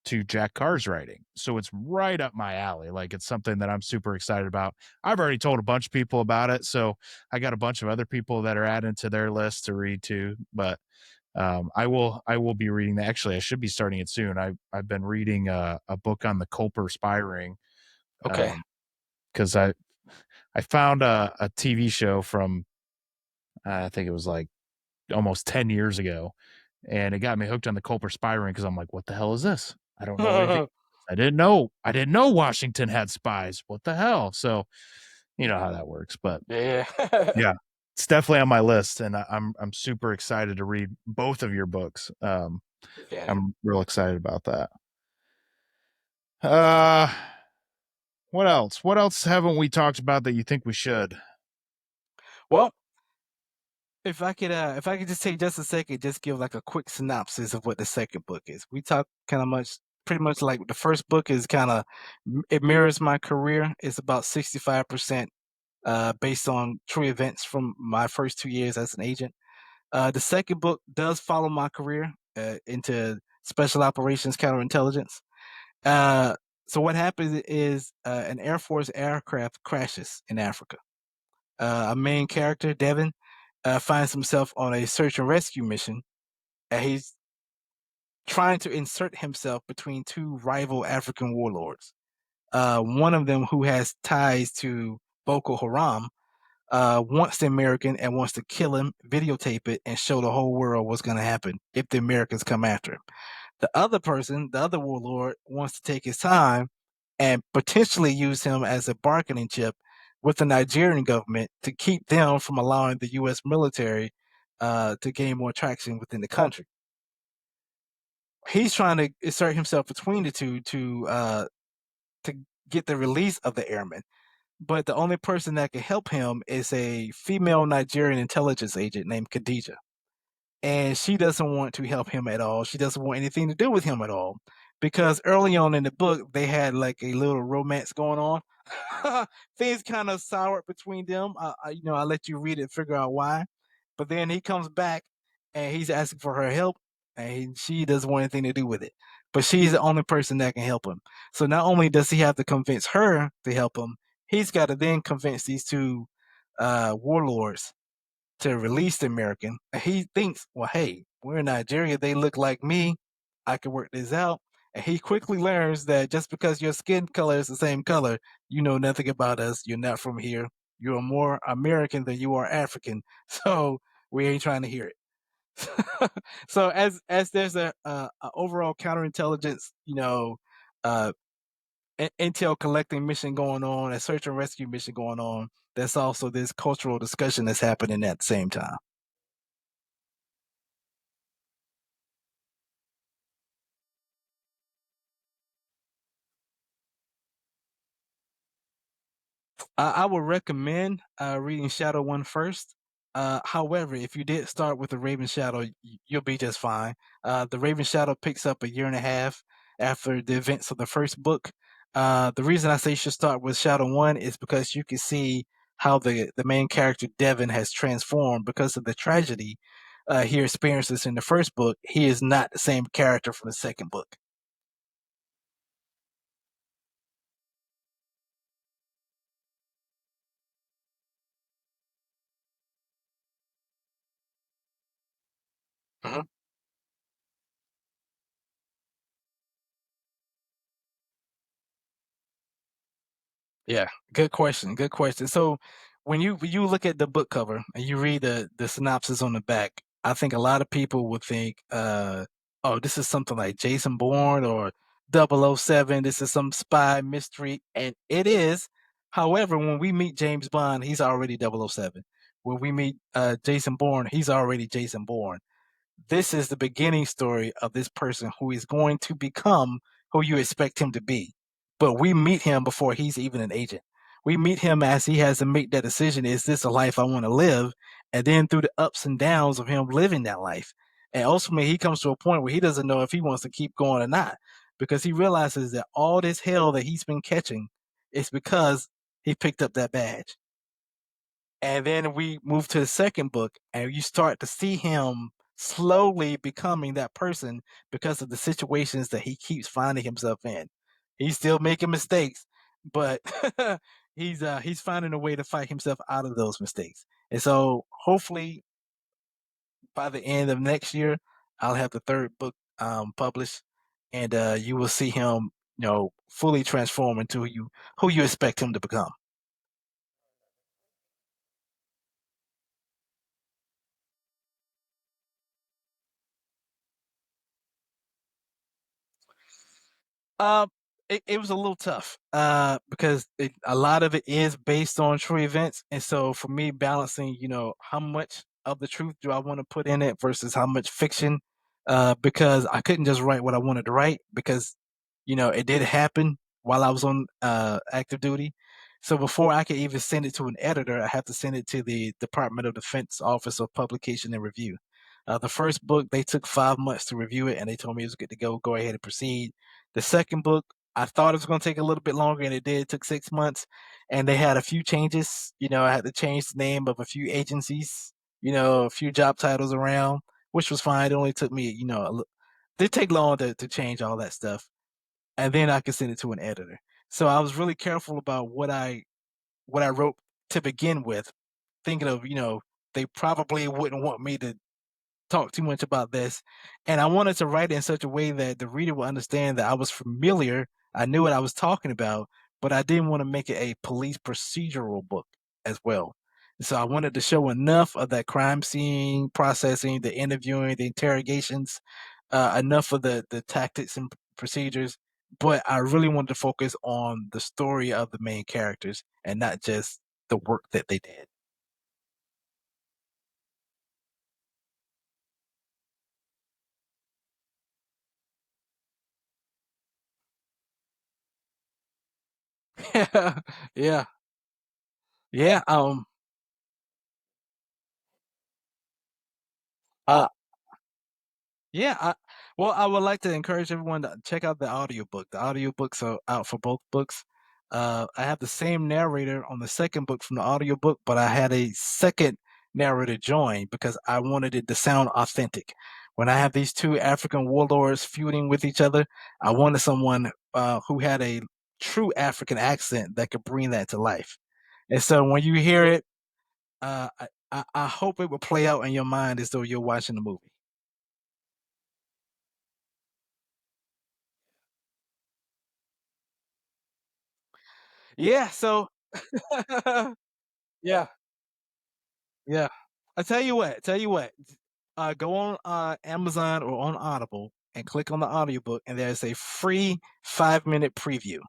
Speaker 2: to Jack Carr's writing. So it's right up my alley. Like it's something that I'm super excited about. I've already told a bunch of people about it, so I got a bunch of other people that are adding to their list to read too. But I will be reading that. Actually, I should be starting it soon. I've been reading a book on the Culper spy ring
Speaker 1: Okay.
Speaker 2: because I found a TV show from I think it was like almost 10 years ago, and it got me hooked on the Culper spy ring because I'm like, what the hell is this? I don't know anything. I didn't know Washington had spies. What the hell? So you know how that works. But
Speaker 1: Yeah.
Speaker 2: yeah, it's definitely on my list, and I'm super excited to read both of your books.
Speaker 1: Yeah.
Speaker 2: I'm real excited about that. Uh, what else? What else haven't we talked about that you think we should?
Speaker 1: Well, if I could just take just a second, just give like a quick synopsis of what the second book is. We talk kind of much, pretty much like the first book is kind of, it mirrors my career. It's about 65% based on true events from my first 2 years as an agent. The second book does follow my career into special operations counterintelligence. Uh, so what happens is an Air Force aircraft crashes in Africa. A main character, Devin, finds himself on a search and rescue mission, and he's trying to insert himself between two rival African warlords. One of them, who has ties to Boko Haram, wants the American and wants to kill him, videotape it, and show the whole world what's going to happen if the Americans come after him. The other person, the other warlord, wants to take his time and potentially use him as a bargaining chip with the Nigerian government to keep them from allowing the U.S. military to gain more traction within the country. He's trying to insert himself between the two to get the release of the airmen. But the only person that can help him is a female Nigerian intelligence agent named Khadija, and she doesn't want to help him at all. She doesn't want anything to do with him at all because early on in the book they had like a little romance going on. Things kind of soured between them. I let you read it, figure out why. But then he comes back and he's asking for her help, and she doesn't want anything to do with it. But she's the only person that can help him. So not only does he have to convince her to help him, he's got to then convince these two warlords to release the American. He thinks, well, hey, we're in Nigeria. They look like me. I can work this out. And he quickly learns that just because your skin color is the same color, you know nothing about us. You're not from here. You're more American than you are African. So we ain't trying to hear it. So as there's a overall counterintelligence, uh, intel collecting mission going on, a search and rescue mission going on. That's also this cultural discussion that's happening at the same time. I would recommend reading Shadow One first. However, if you did start with the Raven Shadow, you'll be just fine. The Raven Shadow picks up a year and a half after the events of the first book. The reason I say you should start with Shadow One is because you can see how the main character Devin has transformed because of the tragedy he experiences in the first book. He is not the same character from the second book. Mhm. Yeah, good question. Good question. So when you look at the book cover and you read the synopsis on the back, I think a lot of people would think, oh, this is something like Jason Bourne or 007. This is some spy mystery, and it is. However, when we meet James Bond, he's already 007. When we meet Jason Bourne, he's already Jason Bourne. This is the beginning story of this person who is going to become who you expect him to be. But we meet him before he's even an agent. We meet him as he has to make that decision, is this a life I want to live? And then through the ups and downs of him living that life. And ultimately, he comes to a point where he doesn't know if he wants to keep going or not because he realizes that all this hell that he's been catching is because he picked up that badge. And then we move to the second book, and you start to see him slowly becoming that person because of the situations that he keeps finding himself in. He's still making mistakes, but he's finding a way to fight himself out of those mistakes. And so hopefully by the end of next year, I'll have the third book published, and you will see him, fully transform into who you expect him to become. Um, it was a little tough, because a lot of it is based on true events, and so for me, balancing, how much of the truth do I want to put in it versus how much fiction, because I couldn't just write what I wanted to write because, it did happen while I was on active duty. So before I could even send it to an editor, I have to send it to the Department of Defense Office of Publication and Review. The first book, they took 5 months to review it, and they told me it was good to go. Go ahead and proceed. The second book, I thought it was going to take a little bit longer, and it did. It took 6 months, and they had a few changes. I had to change the name of a few agencies, a few job titles around, which was fine. It only took me, did take long to change all that stuff, and then I could send it to an editor. So I was really careful about what I wrote to begin with, thinking of, they probably wouldn't want me to talk too much about this. And I wanted to write it in such a way that the reader will understand that I was familiar. I knew what I was talking about, but I didn't want to make it a police procedural book as well. So I wanted to show enough of that crime scene processing, the interviewing, the interrogations, enough of the tactics and procedures. But I really wanted to focus on the story of the main characters and not just the work that they did. Yeah, yeah, yeah. Uh, Yeah, well, I would like to encourage everyone to check out the audiobook. The audiobooks are out for both books. I have the same narrator on the second book from the audiobook, but I had a second narrator join because I wanted it to sound authentic. When I have these two African warlords feuding with each other, I wanted someone who had a true African accent that could bring that to life. And so when you hear it, I hope it will play out in your mind as though you're watching the movie. Yeah, so yeah, yeah. I tell you what, go on Amazon or on Audible and click on the audiobook, and there's a free 5 minute preview.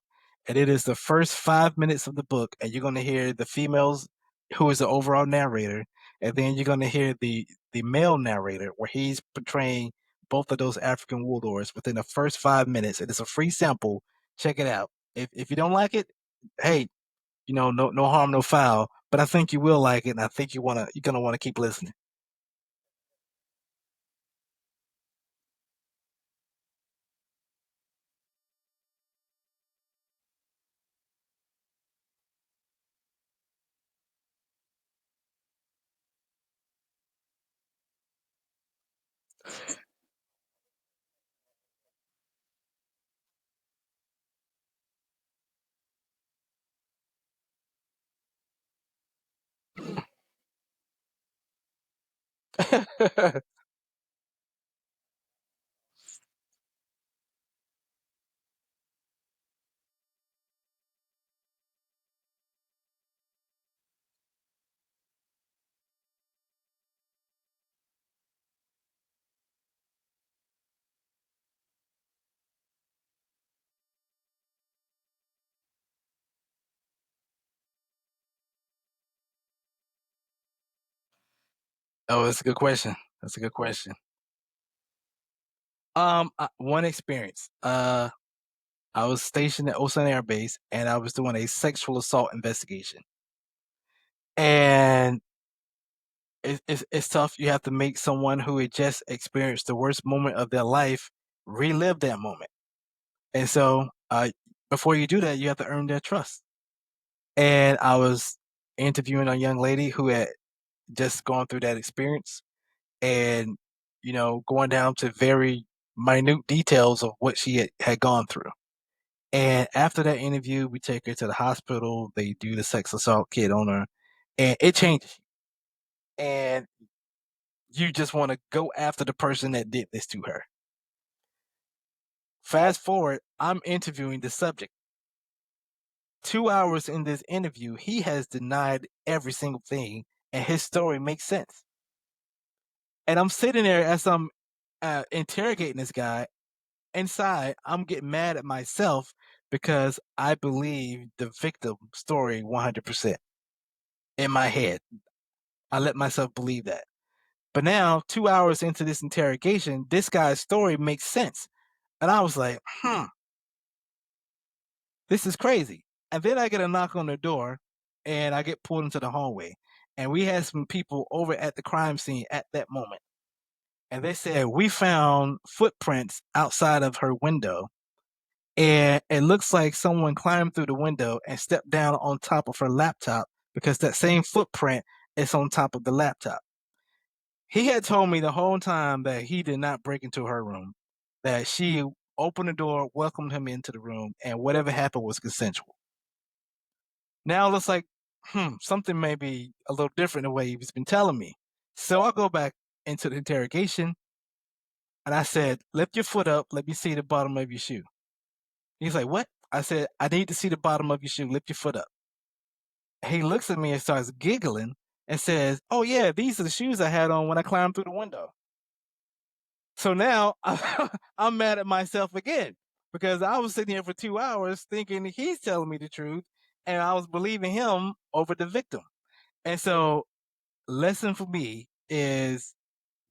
Speaker 1: And it is the first 5 minutes of the book, and you're gonna hear the females who is the overall narrator, and then you're gonna hear the male narrator where he's portraying both of those African warlords within the first 5 minutes. It is a free sample. Check it out. If you don't like it, hey, no harm, no foul. But I think you will like it, and I think you're gonna wanna keep listening. Oh, that's a good question. That's a good question. One experience. I was stationed at Osan Air Base, and I was doing a sexual assault investigation. And it's tough. You have to make someone who had just experienced the worst moment of their life relive that moment. And so, before you do that, you have to earn their trust. And I was interviewing a young lady who had just gone through that experience, and going down to very minute details of what she had gone through. And after that interview, we take her to the hospital. They do the sex assault kit on her, and it changes you. And you just want to go after the person that did this to her. Fast forward, I'm interviewing the subject. 2 hours in this interview, he has denied every single thing, and his story makes sense. And I'm sitting there as I'm interrogating this guy. Inside, I'm getting mad at myself because I believe the victim story 100% in my head. I let myself believe that. But now, 2 hours into this interrogation, this guy's story makes sense. And I was like, this is crazy. And then I get a knock on the door and I get pulled into the hallway. And we had some people over at the crime scene at that moment. And they said, we found footprints outside of her window. And it looks like someone climbed through the window and stepped down on top of her laptop because that same footprint is on top of the laptop. He had told me the whole time that he did not break into her room, that she opened the door, welcomed him into the room, and whatever happened was consensual. Now it looks like, something may be a little different the way he's been telling me. So I go back into the interrogation and I said, lift your foot up, let me see the bottom of your shoe. He's like, what? I said, I need to see the bottom of your shoe, lift your foot up. He looks at me and starts giggling and says, oh, yeah, these are the shoes I had on when I climbed through the window. So now I'm mad at myself again because I was sitting here for 2 hours thinking he's telling me the truth and I was believing him over the victim. And so, lesson for me is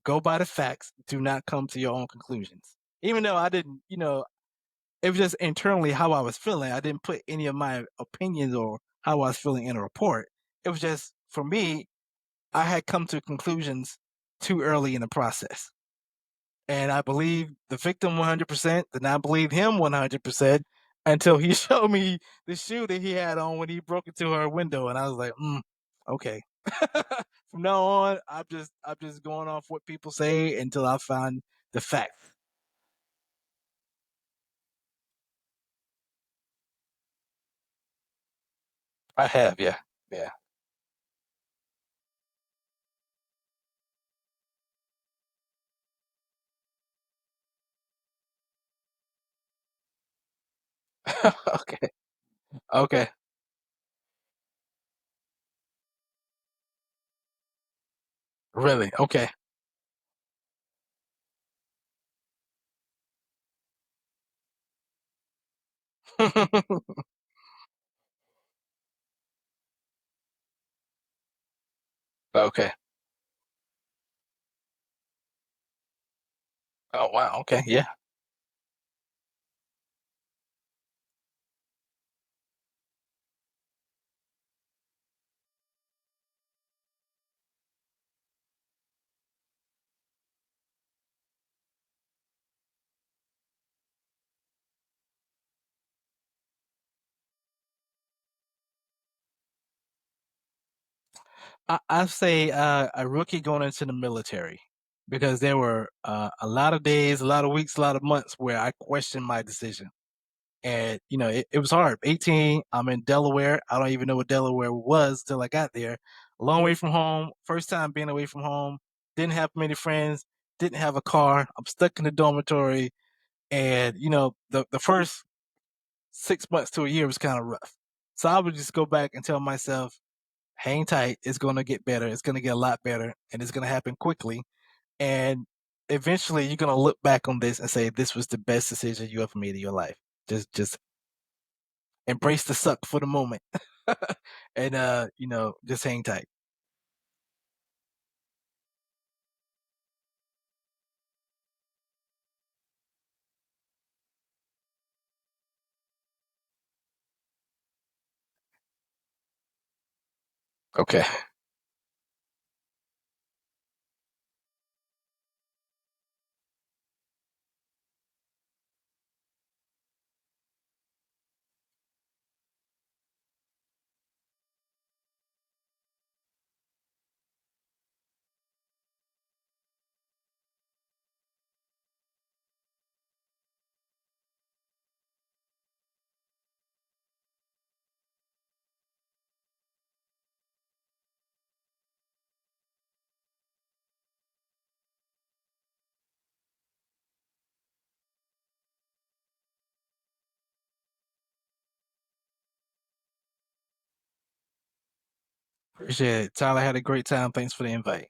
Speaker 1: go by the facts, do not come to your own conclusions. Even though I didn't, it was just internally how I was feeling. I didn't put any of my opinions or how I was feeling in a report. It was just for me, I had come to conclusions too early in the process. And I believed the victim 100%, did not believe him 100% until he showed me the shoe that he had on when he broke into her window. And I was like, okay. From now on, I'm just going off what people say until I find the facts. I have, yeah. Yeah. Okay. Okay. Really? Okay. Okay. Oh, wow. Okay. Yeah. I say a rookie going into the military because there were a lot of days, a lot of weeks, a lot of months where I questioned my decision. And, it was hard. 18, I'm in Delaware. I don't even know what Delaware was till I got there. A long way from home. First time being away from home. Didn't have many friends. Didn't have a car. I'm stuck in the dormitory. And, the first 6 months to a year was kind of rough. So I would just go back and tell myself, hang tight. It's going to get better. It's going to get a lot better, and it's going to happen quickly. And eventually, you're going to look back on this and say, this was the best decision you ever made in your life. Just embrace the suck for the moment, and just hang tight. Okay. Appreciate it. Tyler, had a great time. Thanks for the invite.